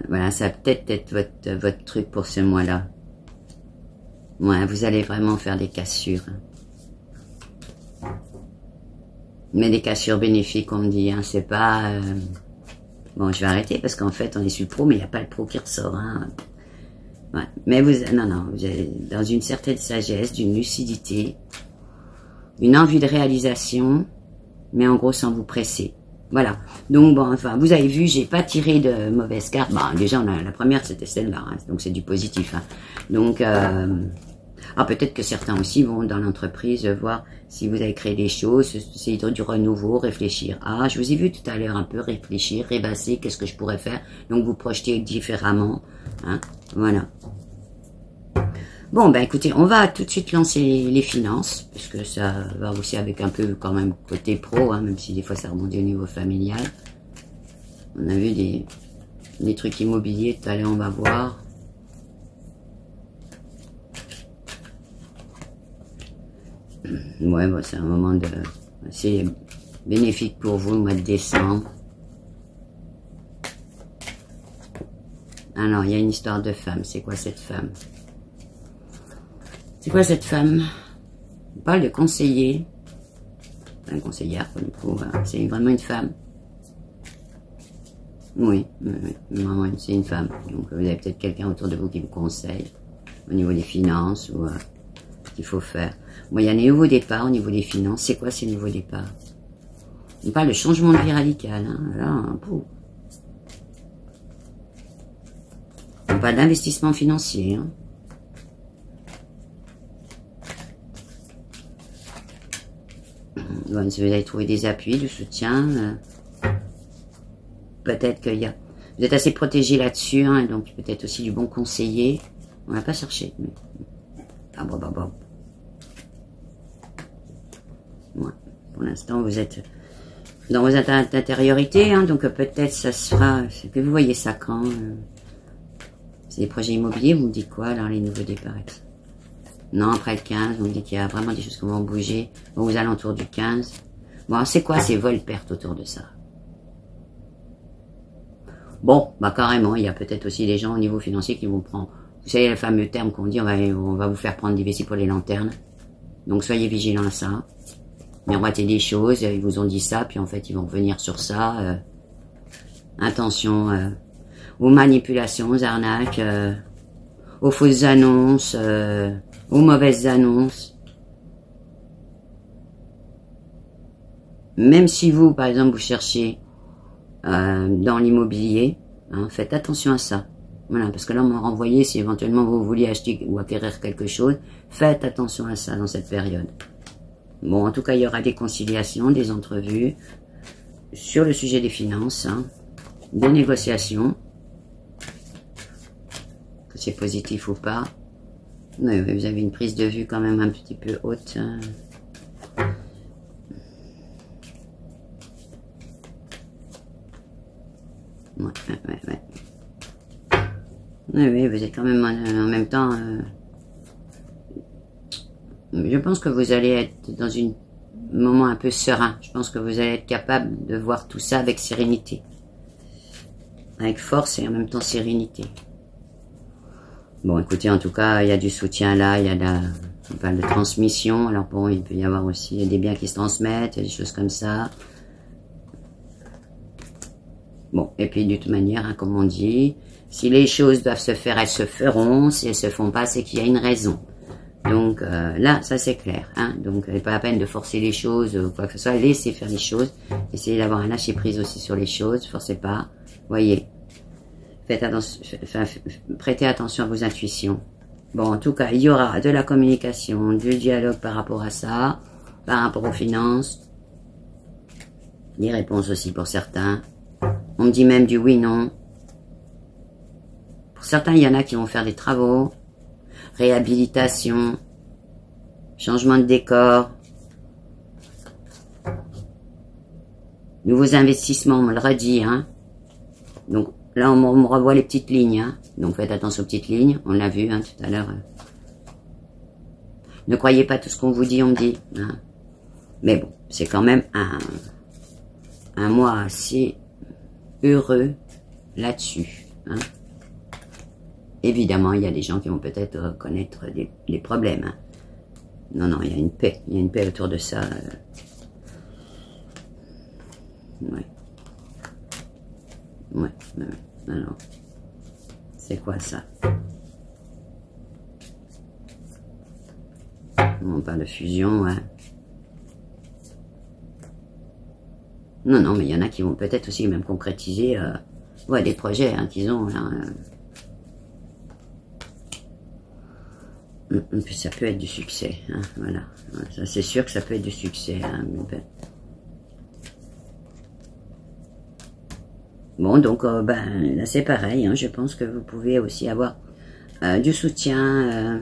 voilà, ça va peut-être être votre truc pour ce mois-là. Ouais, vous allez vraiment faire des cassures. Hein. Mais des cassures bénéfiques, on me dit. Hein, c'est pas... Bon, je vais arrêter parce qu'en fait, on est sur le pro, mais il n'y a pas le pro qui ressort. Hein. Ouais. Mais vous êtes dans une certaine sagesse, d'une lucidité, une envie de réalisation, mais en gros sans vous presser. Voilà. Donc bon, enfin, vous avez vu, j'ai pas tiré de mauvaises cartes. Bon, déjà, la première c'était celle-là, hein, donc c'est du positif. Hein. Donc, peut-être que certains aussi vont dans l'entreprise voir si vous avez créé des choses, c'est du renouveau, réfléchir. Ah, je vous ai vu tout à l'heure un peu réfléchir, rêvasser, qu'est-ce que je pourrais faire. Donc vous projetez différemment. Hein. Voilà. Bon, ben écoutez, on va tout de suite lancer les finances, parce que ça va aussi avec un peu quand même côté pro, hein, même si des fois ça rebondit au niveau familial. On a vu des trucs immobiliers, tout à l'heure on va voir. Ouais, bon, c'est un moment assez bénéfique pour vous, le mois de décembre. Alors, il y a une histoire de femme. C'est quoi cette femme? C'est quoi cette femme? On parle de conseiller. Enfin, conseillère, du coup, c'est vraiment une femme. Oui, vraiment, c'est une femme. Donc, vous avez peut-être quelqu'un autour de vous qui vous conseille au niveau des finances ou ce qu'il faut faire. Bon, il y a un nouveau départ au niveau des finances. C'est quoi ces nouveaux départs? On parle de changement de vie radical. Hein. Là, on parle d'investissement financier. Hein. Bon, vous allez trouver des appuis, du soutien. Peut-être qu'il y a... Vous êtes assez protégé là-dessus, hein, donc peut-être aussi du bon conseiller. On n'a pas cherché. Mais... Ah, bon. Ouais. Pour l'instant, vous êtes dans vos intériorités, hein, donc peut-être ça sera... Que vous voyez ça quand c'est des projets immobiliers, vous me dites quoi, alors les nouveaux départs? Non, après le 15, vous me dites qu'il y a vraiment des choses qui vont bouger. Bon, aux alentours du 15. Bon, c'est quoi ces vols-pertes autour de ça? Bon, bah carrément, il y a peut-être aussi des gens au niveau financier qui vont prendre... Vous savez, le fameux terme qu'on dit, on va vous faire prendre des vessies pour les lanternes. Donc, soyez vigilants à ça. Miroiter des choses, ils vous ont dit ça, puis en fait, ils vont revenir sur ça. Attention aux manipulations, aux arnaques, aux fausses annonces, aux mauvaises annonces. Même si vous, par exemple, vous cherchez dans l'immobilier, hein, faites attention à ça. Voilà, parce que là, on m'a renvoyé, si éventuellement vous vouliez acheter ou acquérir quelque chose, faites attention à ça dans cette période. Bon, en tout cas, il y aura des conciliations, des entrevues sur le sujet des finances, hein, des négociations, que c'est positif ou pas. Mais vous avez une prise de vue quand même un petit peu haute. Hein. Ouais. Oui, vous êtes quand même en même temps... je pense que vous allez être dans un moment un peu serein. Je pense que vous allez être capable de voir tout ça avec sérénité. Avec force et en même temps sérénité. Bon, écoutez, en tout cas, il y a du soutien là, il y a on parle de transmission. Alors bon, il peut y avoir aussi des biens qui se transmettent, des choses comme ça. Bon, et puis de toute manière, hein, comme on dit, si les choses doivent se faire, elles se feront. Si elles se font pas, c'est qu'il y a une raison. Donc là, ça c'est clair. Hein. Donc, il n'est pas la peine de forcer les choses ou quoi que ce soit. Laissez faire les choses. Essayez d'avoir un lâcher prise aussi sur les choses. Forcez pas. Voyez. Faites attention, prêtez attention à vos intuitions. Bon, en tout cas, il y aura de la communication, du dialogue par rapport à ça. par rapport aux finances. Des réponses aussi pour certains. On me dit même du oui-non. Pour certains, il y en a qui vont faire des travaux, réhabilitation, changement de décor, nouveaux investissements, on me le redit. Hein. Donc là, on me revoit les petites lignes. Hein. Donc faites attention aux petites lignes, on l'a vu hein, tout à l'heure. Ne croyez pas tout ce qu'on vous dit, on me dit. Hein. Mais bon, c'est quand même un mois assez heureux là-dessus. Hein. Évidemment, il y a des gens qui vont peut-être connaître des problèmes. Hein. Non, non, il y a une paix. Il y a une paix autour de ça. Ouais. Ouais. Alors, c'est quoi ça? On parle de fusion, ouais. Non, non, mais il y en a qui vont peut-être aussi même concrétiser ouais, des projets hein, qu'ils ont. Là, Puis ça peut être du succès, hein, voilà. Ça, c'est sûr que ça peut être du succès. Hein, bon, donc, ben, là, c'est pareil. Hein, je pense que vous pouvez aussi avoir du soutien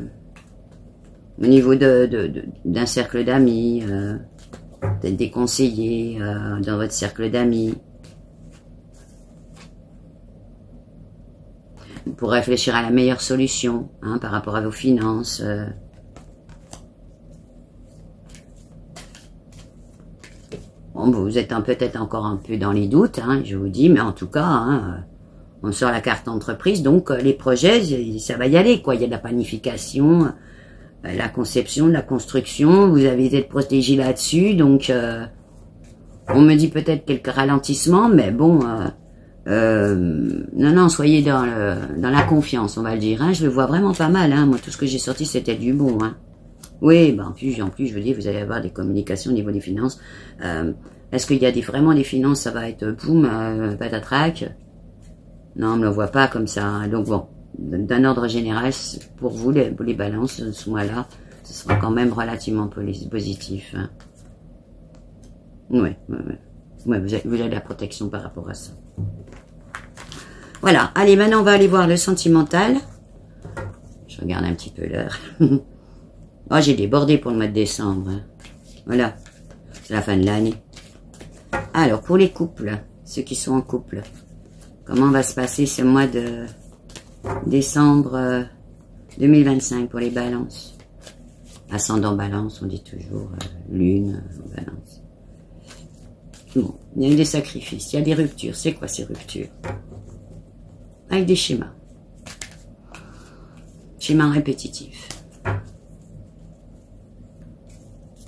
au niveau d'un cercle d'amis, peut-être des conseillers dans votre cercle d'amis. Pour réfléchir à la meilleure solution hein, par rapport à vos finances. Bon, vous êtes peut-être encore un peu dans les doutes, hein, je vous dis, mais en tout cas, hein, on sort la carte entreprise, donc les projets, ça va y aller, quoi. Il y a de la planification, la conception, la construction, vous avez été protégé là-dessus, donc on me dit peut-être quelques ralentissements, mais bon... non, non, soyez dans la confiance, on va le dire. Hein. Je le vois vraiment pas mal. Hein. Moi, tout ce que j'ai sorti, c'était du bon. Hein. Oui, ben, en plus, je veux dire, vous allez avoir des communications au niveau des finances. Est-ce qu'il y a vraiment des finances, ça va être boum, patatrac? Non, on ne me le voit pas comme ça. Hein. Donc bon, d'un ordre général, pour vous, les balances, ce mois-là, ce sera quand même relativement positif. Hein. Ouais. Ouais, vous avez de la protection par rapport à ça. Voilà, allez, maintenant on va aller voir le sentimental. Je regarde un petit peu l'heure. Oh, j'ai débordé pour le mois de décembre. Hein. Voilà, c'est la fin de l'année. Alors, pour les couples, ceux qui sont en couple, comment va se passer ce mois de décembre 2025 pour les balances? Ascendant balance, on dit toujours lune, balance. Bon, il y a eu des sacrifices, il y a des ruptures. C'est quoi ces ruptures? Avec des schémas. Schémas répétitifs.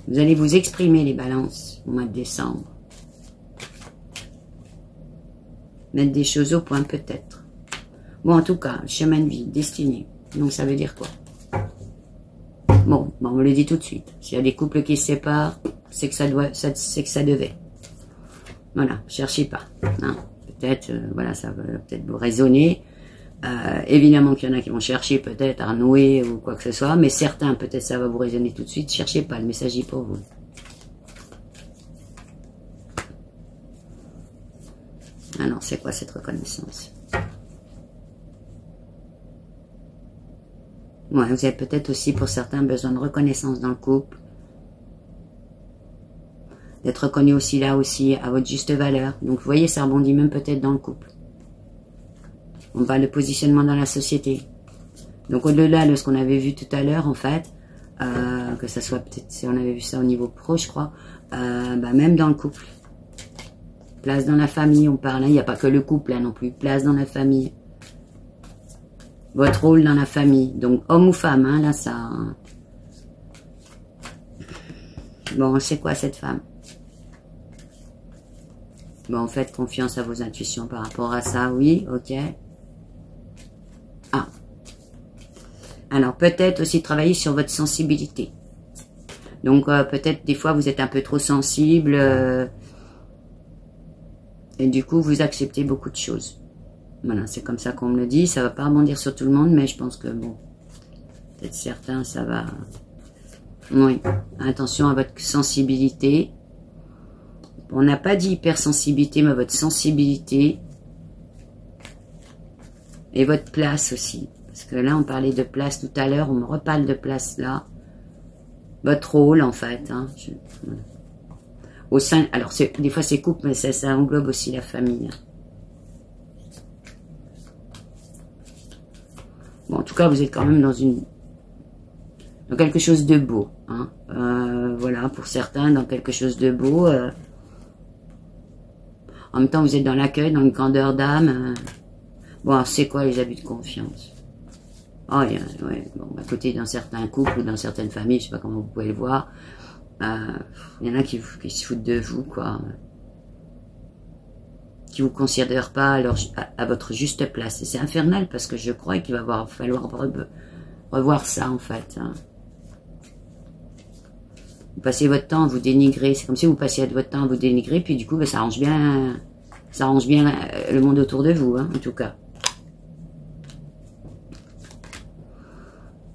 Vous allez vous exprimer les balances au mois de décembre. Mettre des choses au point peut-être. Bon, en tout cas, chemin de vie, destinée. Donc ça veut dire quoi? Bon, on me le dit tout de suite. S'il y a des couples qui se séparent, c'est que c'est que ça devait. Voilà, cherchez pas. Hein. Peut-être, voilà, ça va peut-être vous raisonner. Évidemment qu'il y en a qui vont chercher peut-être à renouer ou quoi que ce soit, mais certains, peut-être ça va vous résonner tout de suite. Cherchez pas, le message est pour vous. Alors, c'est quoi cette reconnaissance? Ouais, vous avez peut-être aussi pour certains besoin de reconnaissance dans le couple. D'être reconnu aussi là aussi à votre juste valeur. Donc vous voyez, ça rebondit même peut-être dans le couple. On parle de positionnement dans la société. Donc au-delà de ce qu'on avait vu tout à l'heure, en fait, que ça soit peut-être, si on avait vu ça au niveau pro, je crois, même dans le couple. Place dans la famille, on parle, hein, il n'y a pas que le couple là non plus, place dans la famille. Votre rôle dans la famille, donc homme ou femme, hein, là ça... Hein. Bon, c'est quoi cette femme? Bon, faites confiance à vos intuitions par rapport à ça, oui, ok. Ah. Alors, peut-être aussi travailler sur votre sensibilité. Donc, peut-être des fois, vous êtes un peu trop sensible. Et du coup, vous acceptez beaucoup de choses. Voilà, c'est comme ça qu'on me le dit. Ça va pas rebondir sur tout le monde, mais je pense que, bon, peut-être certains, ça va Oui, attention à votre sensibilité. On n'a pas dit hypersensibilité, mais votre sensibilité. Et votre place aussi. Parce que là, on parlait de place tout à l'heure, on me reparle de place là. Votre rôle, en fait. Hein, voilà. Au sein, alors, des fois c'est couple, mais ça englobe aussi la famille. Bon, en tout cas, vous êtes quand même dans quelque chose de beau. Hein. Voilà, pour certains, dans quelque chose de beau. En même temps, vous êtes dans l'accueil, dans une candeur d'âme. Bon, c'est quoi les abus de confiance? Oh, ouais, bon, à côté dans certains couples ou dans certaines familles, je sais pas comment vous pouvez le voir, il y en a qui se foutent de vous, quoi. Qui vous considèrent pas à votre juste place. Et c'est infernal parce que je crois qu'il va falloir revoir ça, en fait. Hein. Vous passez votre temps à vous dénigrer. C'est comme si vous passiez votre temps à vous dénigrer, puis du coup, ben, ça arrange bien le monde autour de vous, hein, en tout cas.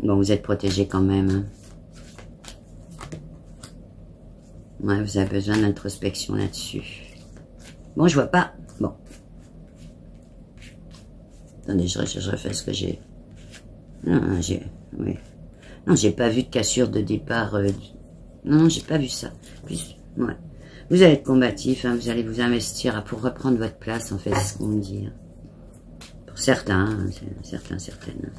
Bon, vous êtes protégé quand même. Hein. Ouais, vous avez besoin d'introspection là-dessus. Bon, je vois pas. Bon. Attendez, je refais ce que j'ai. Non, oui. Non, j'ai pas vu de cassure de départ. Non, j'ai pas vu ça. Plus, ouais. Vous allez être combatif, hein, vous allez vous investir pour reprendre votre place, en fait, c'est ce qu'on me dit. Hein. Pour certains, hein, certaines.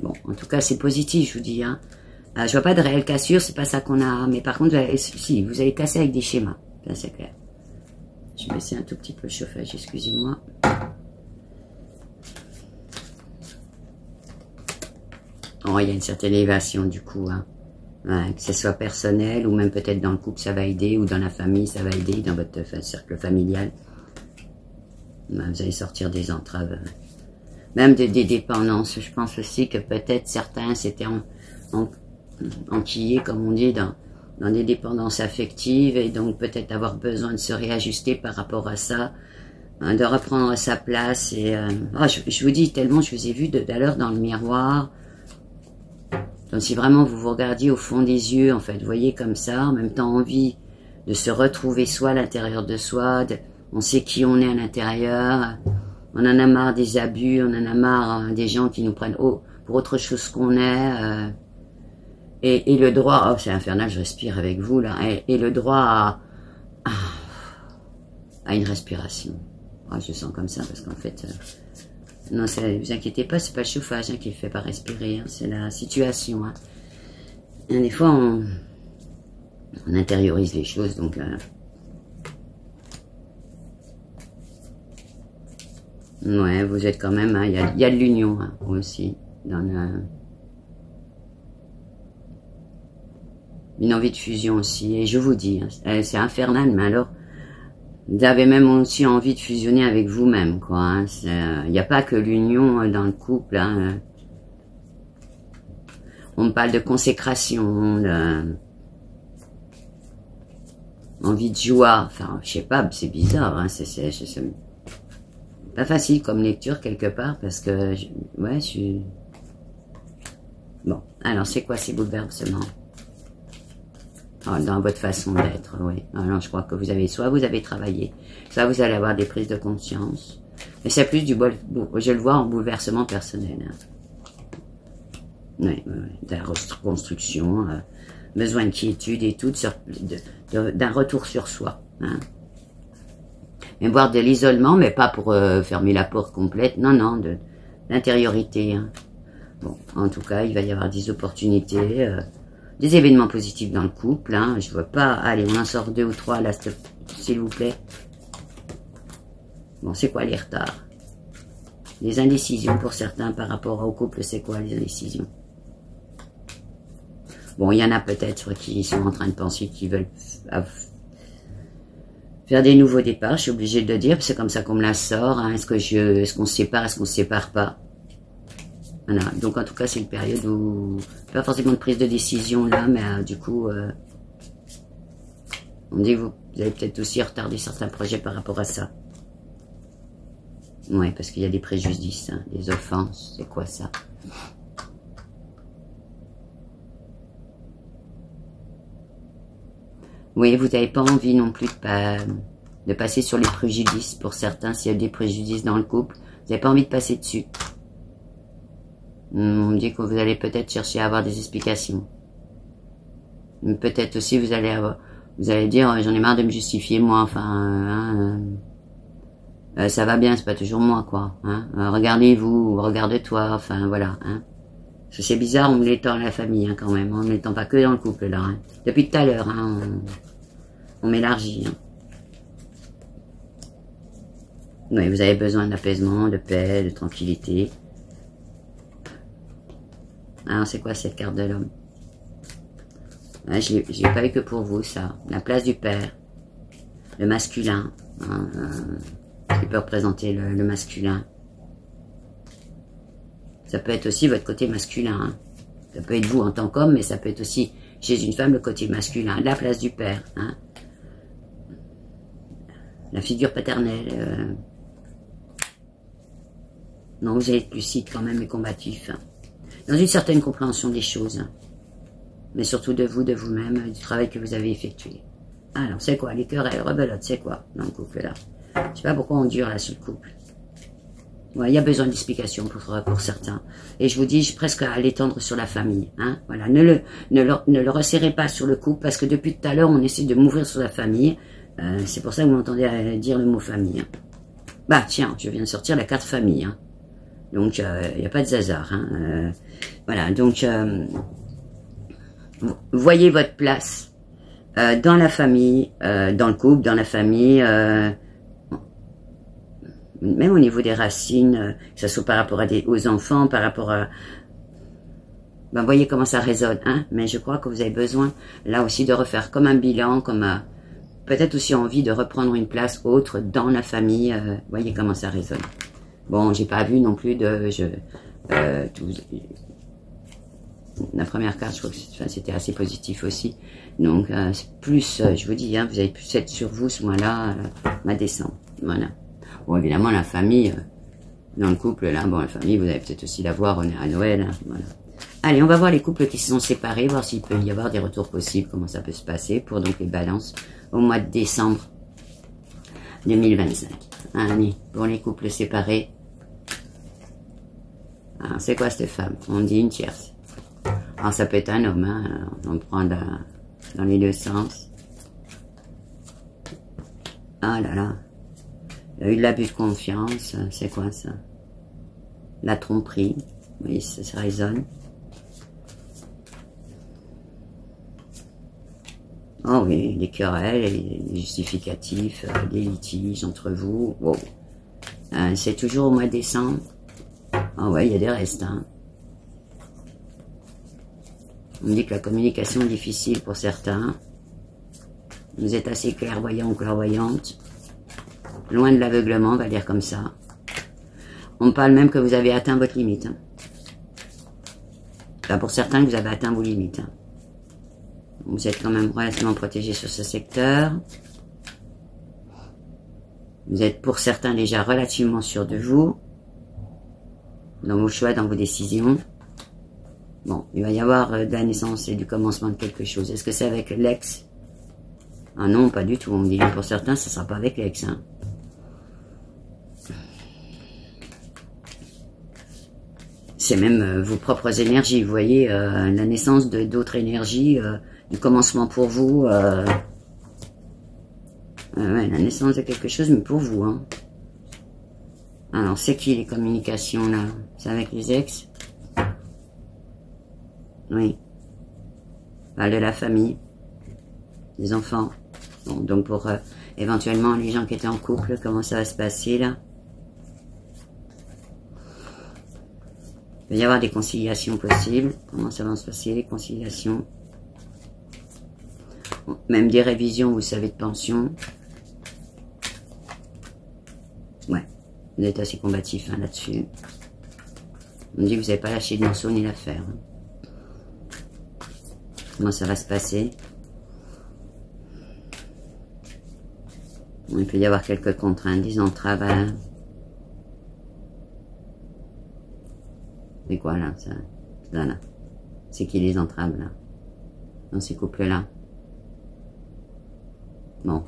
Bon, en tout cas, c'est positif, je vous dis. Hein. Je vois pas de réelle cassure, c'est pas ça qu'on a. Mais par contre, si, vous allez casser avec des schémas. Là, c'est clair. Je vais baisser un tout petit peu le chauffage, excusez-moi. Oh, il y a une certaine élévation, du coup. Hein. Ouais, que ce soit personnel, ou même peut-être dans le couple, ça va aider, ou dans la famille, ça va aider, dans votre cercle familial. Ben, vous allez sortir des entraves. Même des dépendances. Je pense aussi que peut-être certains s'étaient enquillés, comme on dit, dans des dépendances affectives, et donc peut-être avoir besoin de se réajuster par rapport à ça, hein, de reprendre sa place. Et je vous dis tellement, je vous ai vu tout à l'heure dans le miroir, comme si vraiment vous vous regardiez au fond des yeux, en fait, vous voyez comme ça, en même temps envie de se retrouver soi à l'intérieur de soi, on sait qui on est à l'intérieur, on en a marre des abus, on en a marre des gens qui nous prennent pour autre chose qu'on est, et le droit, oh c'est infernal, je respire avec vous là, et le droit à une respiration. Oh, je sens comme ça parce qu'en fait, non, vous inquiétez pas, c'est pas le chauffage hein, qui ne fait pas respirer, hein, c'est la situation. Hein. Et des fois, on intériorise les choses, donc... ouais, vous êtes quand même... Il y a de l'union hein, aussi, dans une envie de fusion aussi. Et je vous dis, hein, c'est infernal, mais alors... Vous avez même aussi envie de fusionner avec vous-même, quoi. Hein. Il n'y a pas que l'union dans le couple. Hein. On me parle de consécration, envie de joie. Enfin, je sais pas, c'est bizarre. Hein. C'est pas facile comme lecture quelque part parce que, ouais, je suis... Bon, alors c'est quoi ces bouleversements? Dans votre façon d'être, oui. Alors, je crois que soit vous avez travaillé, soit vous allez avoir des prises de conscience. Mais c'est plus je le vois en bouleversement personnel. Hein. Oui, de la reconstruction, besoin de quiétude et tout, d'un retour sur soi. Hein. Mais voir de l'isolement, mais pas pour fermer la porte complète, non, de l'intériorité. Hein. Bon, en tout cas, il va y avoir des opportunités... des événements positifs dans le couple, hein. Je vois pas, allez, on en sort 2 ou 3 là, s'il vous plaît. Bon, c'est quoi les retards? Les indécisions pour certains par rapport au couple, c'est quoi les indécisions? Bon, il y en a peut-être qui sont en train de penser qu'ils veulent faire des nouveaux départs, je suis obligée de le dire, c'est comme ça qu'on me la sort, hein. Est-ce qu'on se sépare, est-ce qu'on se sépare pas? Voilà, donc en tout cas c'est une période où pas forcément de prise de décision là, mais du coup on me dit vous allez peut-être aussi retarder certains projets par rapport à ça. Ouais, parce qu'il y a des préjudices, hein, des offenses, c'est quoi ça? Oui, vous n'avez pas envie non plus de passer sur les préjudices. Pour certains, s'il y a des préjudices dans le couple, vous n'avez pas envie de passer dessus. On me dit que vous allez peut-être chercher à avoir des explications. Peut-être aussi vous allez dire j'en ai marre de me justifier moi, enfin ça va bien, c'est pas toujours moi quoi. Hein, regardez-vous, regarde-toi, enfin voilà. Hein. Parce que c'est bizarre, on l'étend à la famille hein, quand même, on ne l'étend pas que dans le couple là. Hein. Depuis tout à l'heure, hein, on m'élargit. Hein. Oui, vous avez besoin d'apaisement, de paix, de tranquillité. Alors c'est quoi cette carte de l'homme? Je l'ai pas eu que pour vous, ça. La place du père, le masculin, hein, qui peut représenter le masculin. Ça peut être aussi votre côté masculin. Hein. Ça peut être vous en tant qu'homme, mais ça peut être aussi chez une femme le côté masculin. La place du père. Hein. La figure paternelle. Non, vous allez être lucide quand même et combatif. Hein. Dans une certaine compréhension des choses. Hein. Mais surtout de vous, de vous-même, du travail que vous avez effectué. Alors, c'est quoi? Les querelles, rebelotes, c'est quoi dans le couple là? Je sais pas pourquoi on dure là sur le couple. Ouais, il y a besoin d'explications pour certains. Et je vous dis, je presque à l'étendre sur la famille. Hein, voilà, ne le resserrez pas sur le couple parce que depuis tout à l'heure, on essaie de m'ouvrir sur la famille. C'est pour ça que vous m'entendez dire le mot famille. Hein. Bah tiens, je viens de sortir la carte famille. Hein. Donc, il n'y a pas de hasard. Hein. Voilà, donc... voyez votre place dans la famille, dans le couple, dans la famille, même au niveau des racines, que ce soit par rapport aux enfants, par rapport à... Ben, voyez comment ça résonne, hein. Mais je crois que vous avez besoin, là aussi, de refaire comme un bilan, comme peut-être aussi envie de reprendre une place autre dans la famille. Voyez comment ça résonne. Bon, j'ai pas vu non plus de... La première carte, je crois que c'était assez positif aussi. Donc, c'est plus, je vous dis, hein, vous avez plus être sur vous ce mois-là, ma décembre. Voilà. Bon, évidemment, la famille, dans le couple, là, bon, la famille, vous allez peut-être aussi la voir, on est à Noël, hein, voilà. Allez, on va voir les couples qui se sont séparés, voir s'il peut y avoir des retours possibles, comment ça peut se passer, pour donc les balances au mois de décembre 2025. Allez, pour les couples séparés. Alors, c'est quoi cette femme? On dit une tierce. Alors ça peut être un homme, hein, on prend dans les deux sens. Ah là là, il y a eu de l'abus de confiance, c'est quoi ça? La tromperie, oui, ça résonne. Oh oui, des querelles, des justificatifs, des litiges entre vous. Wow. C'est toujours au mois de décembre. Ah ouais, il y a des restes, hein. On me dit que la communication est difficile pour certains. Vous êtes assez clairvoyant ou clairvoyante. Loin de l'aveuglement, on va dire comme ça. On parle même que vous avez atteint votre limite. Hein. Enfin, pour certains, vous avez atteint vos limites. Hein. Vous êtes quand même relativement protégé sur ce secteur. Vous êtes pour certains déjà relativement sûr de vous. Dans vos choix, dans vos décisions. Bon, il va y avoir de la naissance et du commencement de quelque chose. Est-ce que c'est avec l'ex? Ah non, pas du tout. On me dit pour certains, ça ne sera pas avec l'ex. Hein. C'est même vos propres énergies. Vous voyez, la naissance d'autres énergies, du commencement pour vous. Ouais, la naissance de quelque chose, mais pour vous. Hein. Alors, c'est qui les communications là? C'est avec les ex? Oui. Parle de la famille, des enfants. Bon, donc pour éventuellement les gens qui étaient en couple, comment ça va se passer là? Il va y avoir des conciliations possibles. Comment ça va se passer les conciliations? Bon, même des révisions, vous savez, de pension. Ouais, vous êtes assez combatif hein, là-dessus. On me dit que vous n'avez pas lâché de morceau ni l'affaire. Hein. Comment ça va se passer? Il peut y avoir quelques contraintes, des entraves. C'est quoi là, ça? Là, là. C'est qui les entraves là? Dans ces couples-là? Bon.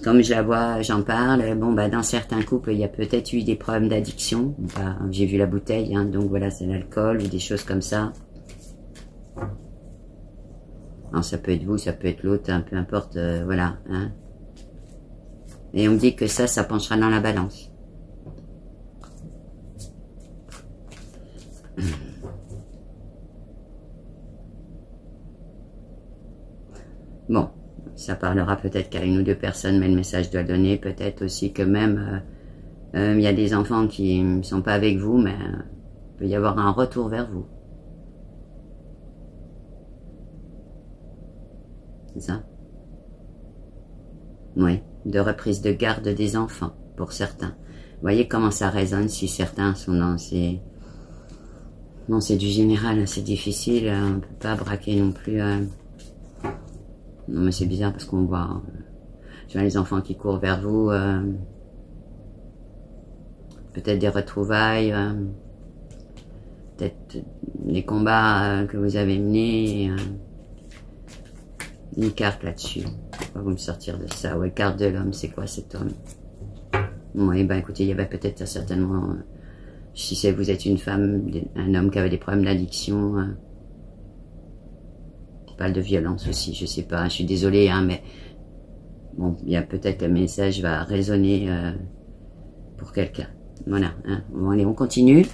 Comme je la vois, j'en parle, bon, bah, dans certains couples, il y a peut-être eu des problèmes d'addiction. Bah, j'ai vu la bouteille, hein, donc voilà, c'est l'alcool ou des choses comme ça. Alors, ça peut être vous, ça peut être l'autre, hein, peu importe, voilà. Hein. Et on me dit que ça penchera dans la balance. Bon, ça parlera peut-être qu'à une ou deux personnes, mais le message doit donner. Peut-être aussi que même, il y a des enfants qui ne sont pas avec vous, mais il peut y avoir un retour vers vous. C'est ça? Oui, de reprise de garde des enfants, pour certains. Vous voyez comment ça résonne si certains sont dans ces... Bon, c'est du général, c'est difficile, on ne peut pas braquer non plus... Non, mais c'est bizarre parce qu'on voit... tu vois les enfants qui courent vers vous, peut-être des retrouvailles, peut-être des combats que vous avez menés... une carte là-dessus. On va vous me sortir de ça. Ouais, carte de l'homme, c'est quoi cet homme? Oui, ben écoutez, il y avait peut-être certainement, si vous êtes une femme, un homme qui avait des problèmes d'addiction, on parle de violence aussi, je sais pas, je suis désolée, hein, mais bon, il y a peut-être le message va résonner pour quelqu'un. Voilà, hein. Bon, allez, on continue.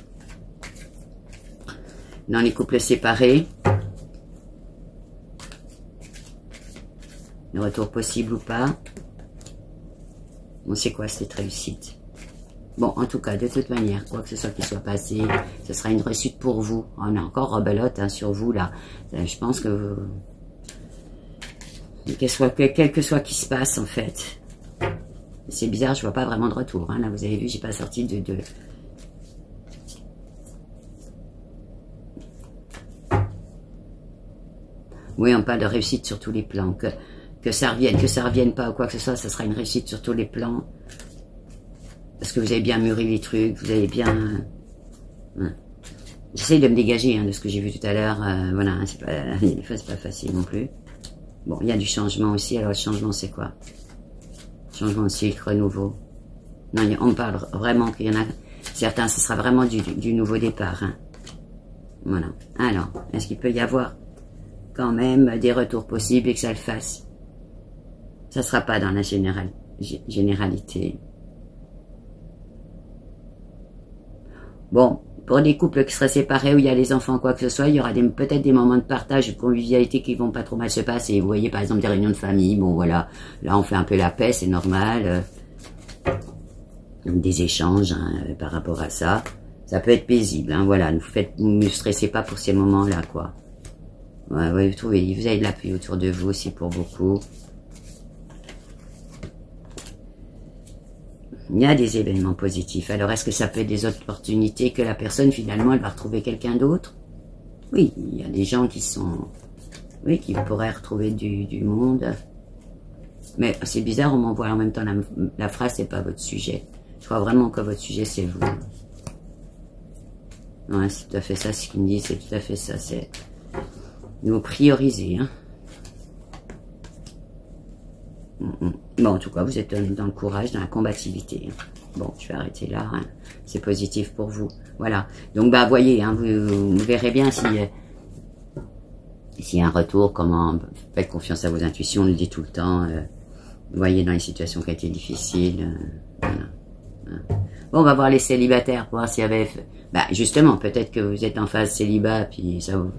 Dans les couples séparés, le retour possible ou pas. Bon, c'est quoi cette réussite? Bon, en tout cas, de toute manière, quoi que ce soit qui soit passé, ce sera une réussite pour vous. On a encore rebelote hein, sur vous, là. Je pense que... quel que soit qui se passe, en fait. C'est bizarre, je vois pas vraiment de retour. Hein. Là, vous avez vu, j'ai pas sorti de... Oui, on parle de réussite sur tous les plans. Que ça revienne pas ou quoi que ce soit, ça sera une réussite sur tous les plans. Parce que vous avez bien mûri les trucs, vous avez bien... Ouais. J'essaye de me dégager hein, de ce que j'ai vu tout à l'heure. Voilà, hein, des fois c'est pas facile non plus. Bon, il y a du changement aussi. Alors le changement c'est quoi? Changement aussi, renouveau. Non, on me parle vraiment qu'il y en a... Certains, ce sera vraiment du nouveau départ. Hein. Voilà. Alors, est-ce qu'il peut y avoir quand même des retours possibles et que ça le fasse? Ça ne sera pas dans la généralité. Bon, pour des couples qui seraient séparés où il y a les enfants, quoi que ce soit, il y aura peut-être des moments de partage, de convivialité qui vont pas trop mal se passer. Vous voyez, par exemple, des réunions de famille, bon voilà, là on fait un peu la paix, c'est normal. Des échanges hein, par rapport à ça. Ça peut être paisible, hein, voilà, ne stressez pas pour ces moments-là, quoi. Ouais, ouais, vous avez de l'appui autour de vous aussi pour beaucoup. Il y a des événements positifs. Alors, est-ce que ça peut être des opportunités que la personne, finalement, elle va retrouver quelqu'un d'autre? Oui, il y a des gens qui sont... Oui, qui pourraient retrouver du monde. Mais c'est bizarre, on m'envoie en même temps la phrase, c'est pas votre sujet. Je crois vraiment que votre sujet, c'est vous. Ouais, c'est tout à fait ça, ce qu'il me dit, c'est tout à fait ça. C'est nous prioriser, hein. Bon, en tout cas, vous êtes dans le courage, dans la combativité. Bon, je vais arrêter là. Hein. C'est positif pour vous. Voilà. Donc, bah, voyez, hein, vous verrez bien s'il y a un retour, comment... Faites confiance à vos intuitions, on le dit tout le temps. Voyez dans les situations qui ont été difficiles. Voilà. Bon, on va voir les célibataires, pour voir s'il y avait... Bah, justement, peut-être que vous êtes en phase célibat, puis ça vous...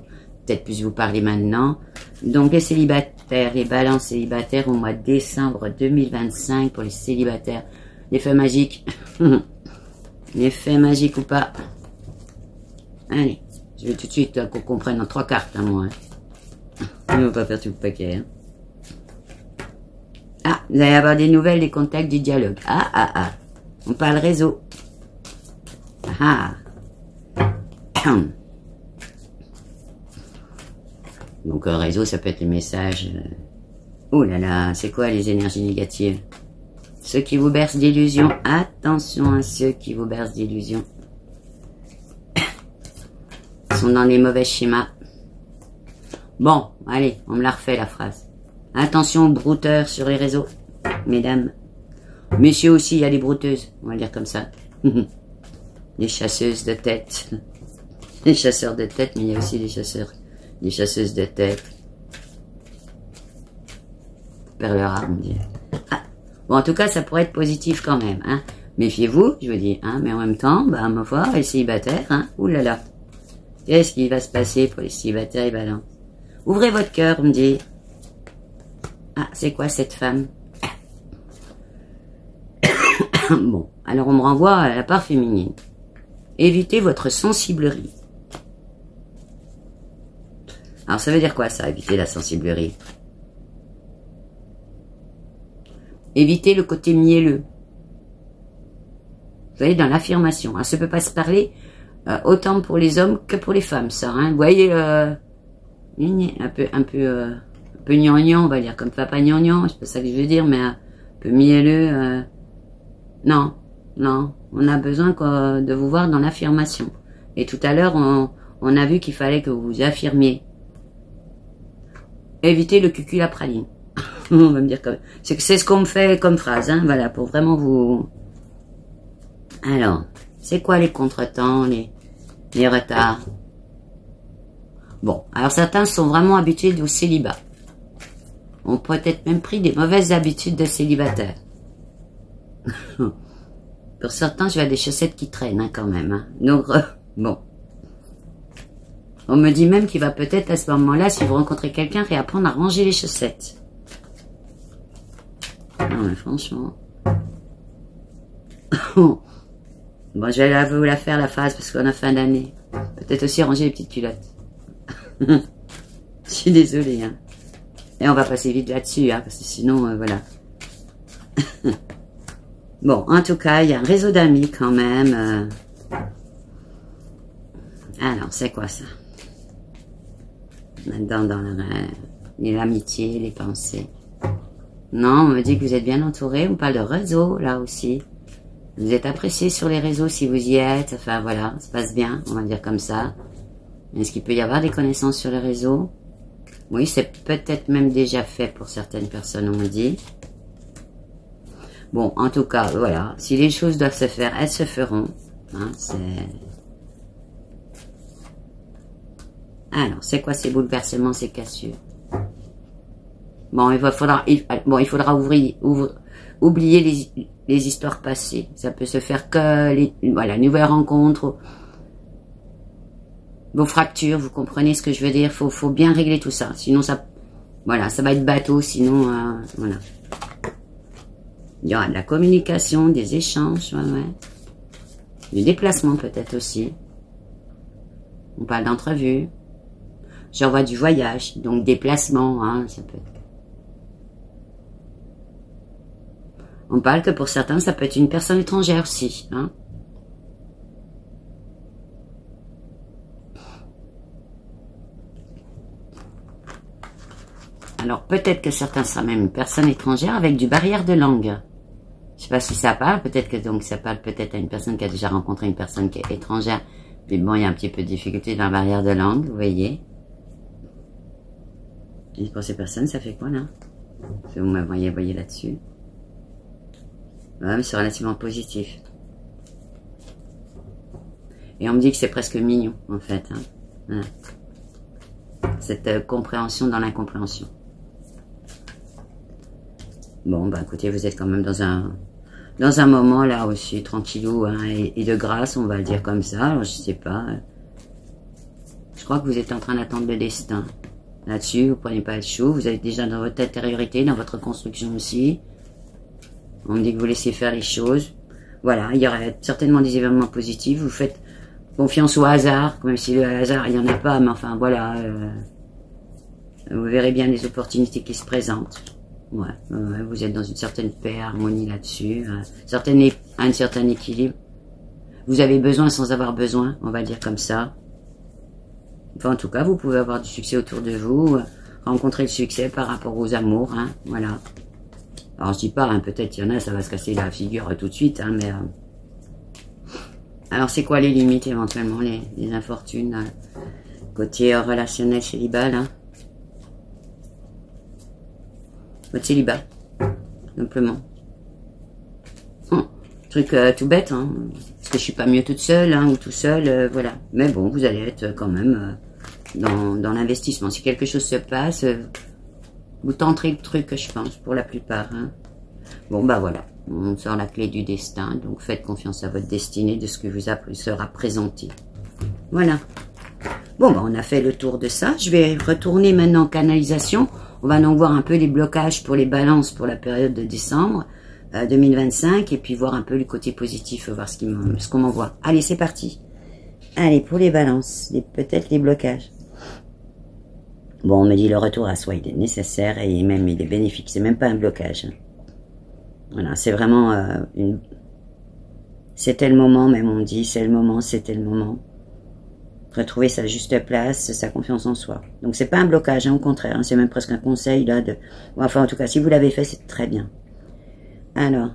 Peut-être plus vous parler maintenant. Donc, les célibataires, les balances célibataires au mois de décembre 2025 pour les célibataires. L'effet magique. L'effet magique ou pas. Allez, je vais tout de suite qu'on comprenne en 3 cartes, hein, moi. On ne va pas faire tout le paquet. Hein. Ah, vous allez avoir des nouvelles, des contacts, du dialogue. Ah, ah, ah. On parle réseau. Ah. Donc, un réseau, ça peut être le message. Oh là là, c'est quoi les énergies négatives? Ceux qui vous bercent d'illusions. Attention à ceux qui vous bercent d'illusions. Ils sont dans les mauvais schémas. Bon, allez, on me la refait la phrase. Attention aux brouteurs sur les réseaux, mesdames. Messieurs aussi, il y a des brouteuses, on va le dire comme ça. Les chasseuses de tête. Les chasseurs de tête, mais il y a aussi les chasseuses de tête. Perlera, on dit. Ah. Bon, en tout cas, ça pourrait être positif quand même, hein. Méfiez-vous, je vous dis, hein. Mais en même temps, bah, ma foi, les célibataires, hein. Ouh là là. Qu'est-ce qui va se passer pour les célibataires et balance? Ouvrez votre cœur, on me dit. Ah, c'est quoi cette femme? Bon, alors on me renvoie à la part féminine. Évitez votre sensiblerie. Alors ça veut dire quoi ça, éviter la sensiblerie? Évitez le côté mielleux. Vous voyez, dans l'affirmation. Hein, ça ne peut pas se parler autant pour les hommes que pour les femmes, ça. Hein. Vous voyez, un peu gnangnan, on va dire, comme papa gnangnan, c'est pas ça que je veux dire, mais un peu mielleux. Non, on a besoin de vous voir dans l'affirmation. Et tout à l'heure, on a vu qu'il fallait que vous vous affirmiez. Évitez le cucul à praline. On va me dire comme... C'est ce qu'on me fait comme phrase, hein, voilà, pour vraiment vous... Alors, c'est quoi les contretemps, les retards? Bon, alors certains sont vraiment habitués au célibat. On peut être même pris des mauvaises habitudes de célibataire. Pour certains, je vois des chaussettes qui traînent, hein, quand même. Hein. Donc, bon. On me dit même qu'il va peut-être à ce moment-là, si vous rencontrez quelqu'un, réapprendre à ranger les chaussettes. Non, mais franchement. Bon, je vais vous la faire la phrase parce qu'on a fin d'année. Peut-être aussi ranger les petites culottes. Je suis désolée. Hein. Et on va passer vite là-dessus, hein, parce que sinon, voilà. Bon, en tout cas, il y a un réseau d'amis quand même. Alors, c'est quoi ça? Là-dedans, dans l'amitié, les pensées. Non, on me dit que vous êtes bien entouré. On parle de réseau, là aussi. Vous êtes apprécié sur les réseaux si vous y êtes. Enfin, voilà, ça se passe bien, on va dire comme ça. Est-ce qu'il peut y avoir des connaissances sur les réseaux? Oui, c'est peut-être même déjà fait pour certaines personnes, on me dit. Bon, en tout cas, voilà. Si les choses doivent se faire, elles se feront. Hein, alors, c'est quoi ces bouleversements, ces cassures? Bon, il faudra oublier les histoires passées. Ça peut se faire que voilà, nouvelles rencontres, vos fractures, vous comprenez ce que je veux dire? Faut bien régler tout ça. Sinon, ça va être bateau, sinon, voilà. Il y aura de la communication, des échanges, ouais. Du déplacement peut-être aussi. On parle d'entrevue. J'envoie du voyage, donc déplacement, hein, ça peut être. On parle que pour certains, ça peut être une personne étrangère aussi, hein. Alors, peut-être que certains sera même une personne étrangère avec du barrière de langue. Je sais pas si ça parle, peut-être que donc ça parle peut-être à une personne qui a déjà rencontré une personne qui est étrangère. Mais bon, il y a un petit peu de difficulté dans la barrière de langue, vous voyez. Et pour ces personnes, ça fait quoi là? Si vous me voyez là-dessus. Ouais, mais c'est relativement positif. Et on me dit que c'est presque mignon, en fait. Hein. Voilà. Cette compréhension dans l'incompréhension. Bon, bah écoutez, vous êtes quand même dans un moment là aussi, tranquillou, hein, et de grâce, on va le dire comme ça. Alors, je sais pas. Je crois que vous êtes en train d'attendre le destin. Là-dessus, vous prenez pas le chou. Vous êtes déjà dans votre intériorité, dans votre construction aussi. On me dit que vous laissez faire les choses. Voilà, il y aura certainement des événements positifs. Vous faites confiance au hasard, même si le hasard, il n'y en a pas, mais enfin, voilà. Vous verrez bien les opportunités qui se présentent. Ouais, vous êtes dans une certaine paix, harmonie là-dessus. Un certain équilibre. Vous avez besoin sans avoir besoin, on va dire comme ça. Enfin, en tout cas, vous pouvez avoir du succès autour de vous, rencontrer le succès par rapport aux amours, hein, voilà. Alors, je dis pas, hein, peut-être il y en a, ça va se casser la figure tout de suite, hein, mais... Alors, c'est quoi les limites, éventuellement, les infortunes, côté relationnel célibat, là? votre célibat, simplement. Truc tout bête, hein, parce que je suis pas mieux toute seule, hein, ou tout seul, voilà. Mais bon, vous allez être quand même dans l'investissement. Si quelque chose se passe, vous tenterez le truc, je pense, pour la plupart. Hein. Bon, bah voilà, on sort la clé du destin, donc faites confiance à votre destinée, de ce que vous sera présenté. Voilà. Bon, bah on a fait le tour de ça. Je vais retourner maintenant en canalisation. On va donc voir un peu les blocages pour les balances pour la période de décembre 2025, et puis voir un peu le côté positif, voir ce qu'on m'envoie. Allez, c'est parti. Allez, pour les balances, peut-être les blocages. Bon, on me dit le retour à soi, il est nécessaire et même il est bénéfique. C'est même pas un blocage. Voilà, c'est vraiment c'était le moment, même on me dit, c'est le moment, c'était le moment. Retrouver sa juste place, sa confiance en soi. Donc c'est pas un blocage, hein, au contraire, hein, c'est même presque un conseil là de. Enfin, en tout cas, si vous l'avez fait, c'est très bien. Alors,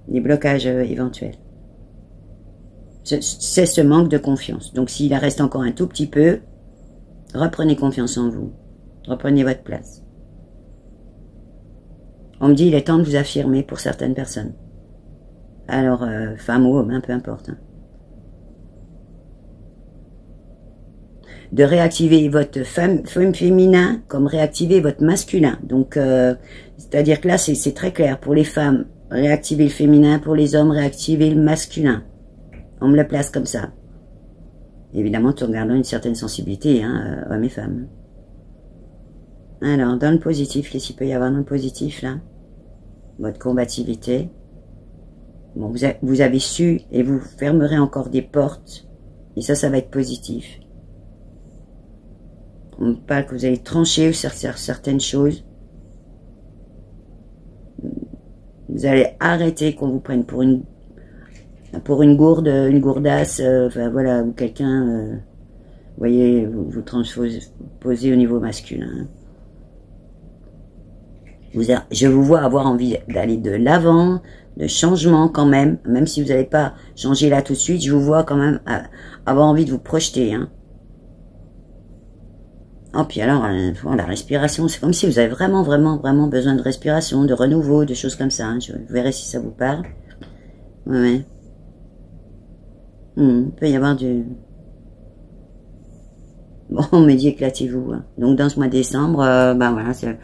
les blocages éventuels. C'est ce manque de confiance. Donc s'il en reste encore un tout petit peu, reprenez confiance en vous. Reprenez votre place. On me dit, il est temps de vous affirmer pour certaines personnes. Alors, femme ou homme, hein, peu importe. Hein. De réactiver votre femme féminin comme réactiver votre masculin. Donc, c'est-à-dire que là, c'est très clair. Pour les femmes, réactiver le féminin. Pour les hommes, réactiver le masculin. On me le place comme ça. Évidemment, tout en gardant une certaine sensibilité, hein, hommes et femmes. Alors, dans le positif, qu'est-ce qu'il peut y avoir dans le positif, là? Votre combativité. Bon, vous avez su et vous fermerez encore des portes. Et ça va être positif. On parle que vous allez trancher sur certaines choses. Vous allez arrêter qu'on vous prenne pour une gourde, une gourdasse, enfin voilà, ou quelqu'un, vous voyez, vous transposez au niveau masculin. Je vous vois avoir envie d'aller de l'avant, de changement quand même si vous n'allez pas changer là tout de suite, je vous vois quand même avoir envie de vous projeter, hein. Oh, puis alors, la respiration, c'est comme si vous avez vraiment besoin de respiration, de renouveau, de choses comme ça. Hein. Je verrai si ça vous parle. Ouais. Il peut y avoir du... Bon, on me dit éclatez-vous. Hein. Donc, dans ce mois de décembre, ben voilà, ça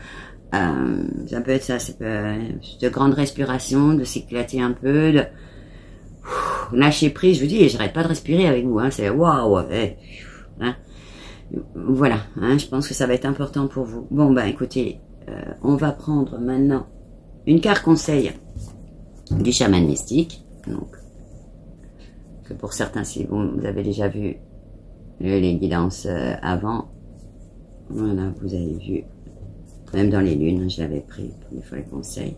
peut être ça. C'est de grandes respirations, de s'éclater un peu, de... lâcher prise. Je vous dis, j'arrête pas de respirer avec vous. Hein. C'est waouh. Hein. Voilà, hein, je pense que ça va être important pour vous. Bon, ben écoutez, on va prendre maintenant une carte conseil du chaman mystique. Donc, que pour certains, si vous avez déjà vu les guidances avant, voilà, vous avez vu, même dans les lunes, je l'avais pris pour les conseils.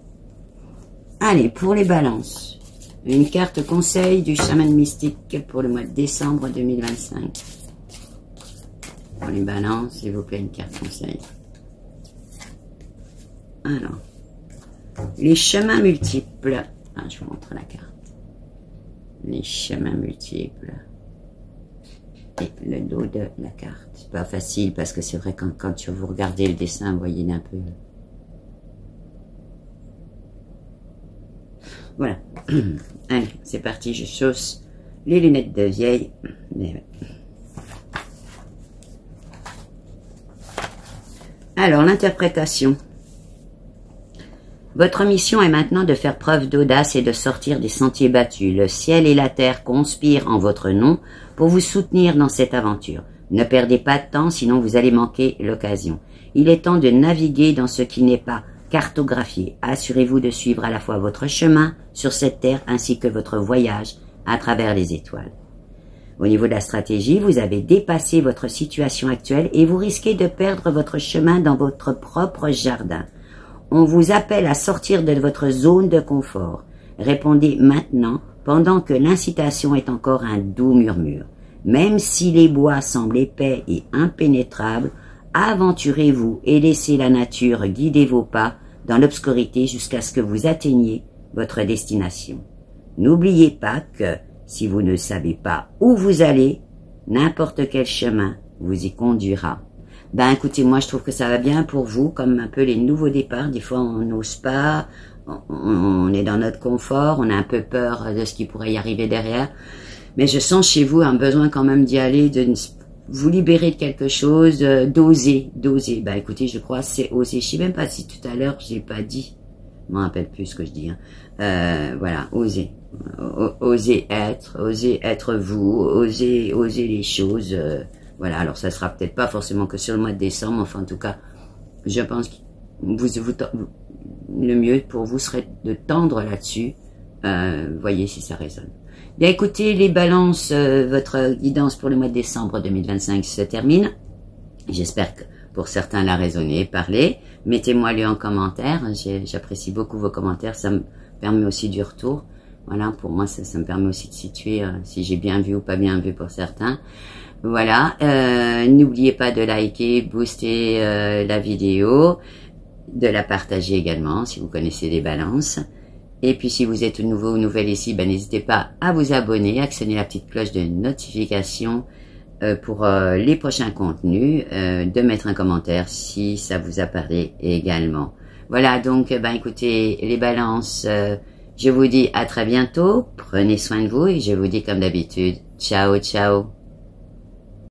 Allez, pour les balances, une carte conseil du chaman mystique pour le mois de décembre 2025. Pour les balances, s'il vous plaît, une carte conseil. Alors, les chemins multiples. Ah, je vous montre la carte. Les chemins multiples. Et le dos de la carte. C'est pas facile parce que c'est vrai que quand vous regardez le dessin, vous voyez un peu. Voilà. Allez, c'est parti, je chausse les lunettes de vieille. Alors, l'interprétation. Votre mission est maintenant de faire preuve d'audace et de sortir des sentiers battus. Le ciel et la terre conspirent en votre nom pour vous soutenir dans cette aventure. Ne perdez pas de temps, sinon vous allez manquer l'occasion. Il est temps de naviguer dans ce qui n'est pas cartographié. Assurez-vous de suivre à la fois votre chemin sur cette terre ainsi que votre voyage à travers les étoiles. Au niveau de la stratégie, vous avez dépassé votre situation actuelle et vous risquez de perdre votre chemin dans votre propre jardin. On vous appelle à sortir de votre zone de confort. Répondez maintenant pendant que l'incitation est encore un doux murmure. Même si les bois semblent épais et impénétrables, aventurez-vous et laissez la nature guider vos pas dans l'obscurité jusqu'à ce que vous atteigniez votre destination. N'oubliez pas que si vous ne savez pas où vous allez, n'importe quel chemin vous y conduira. Ben écoutez, moi je trouve que ça va bien pour vous, comme un peu les nouveaux départs. Des fois on n'ose pas, on est dans notre confort, on a un peu peur de ce qui pourrait y arriver derrière. Mais je sens chez vous un besoin quand même d'y aller, de vous libérer de quelque chose, d'oser. Ben écoutez, je crois c'est oser. Je sais même pas si tout à l'heure je l'ai pas dit. Je m'en rappelle plus ce que je dis. Voilà, oser. Oser être vous, oser les choses. Voilà, alors ça sera peut-être pas forcément que sur le mois de décembre, enfin en tout cas, je pense que le mieux pour vous serait de tendre là-dessus. Voyez si ça résonne. Bien écoutez, les balances, votre guidance pour le mois de décembre 2025 se termine. J'espère que pour certains la résonner, parler. Mettez-moi-le en commentaire. J'apprécie beaucoup vos commentaires. Ça me permet aussi du retour. Voilà, pour moi, ça me permet aussi de situer si j'ai bien vu ou pas bien vu pour certains. Voilà, n'oubliez pas de liker, booster la vidéo, de la partager également si vous connaissez les balances. Et puis si vous êtes nouveau ou nouvelle ici, ben, n'hésitez pas à vous abonner, à actionner la petite cloche de notification pour les prochains contenus, de mettre un commentaire si ça vous a parlé également. Voilà, donc ben écoutez, les balances, je vous dis à très bientôt, prenez soin de vous et je vous dis comme d'habitude, ciao ciao.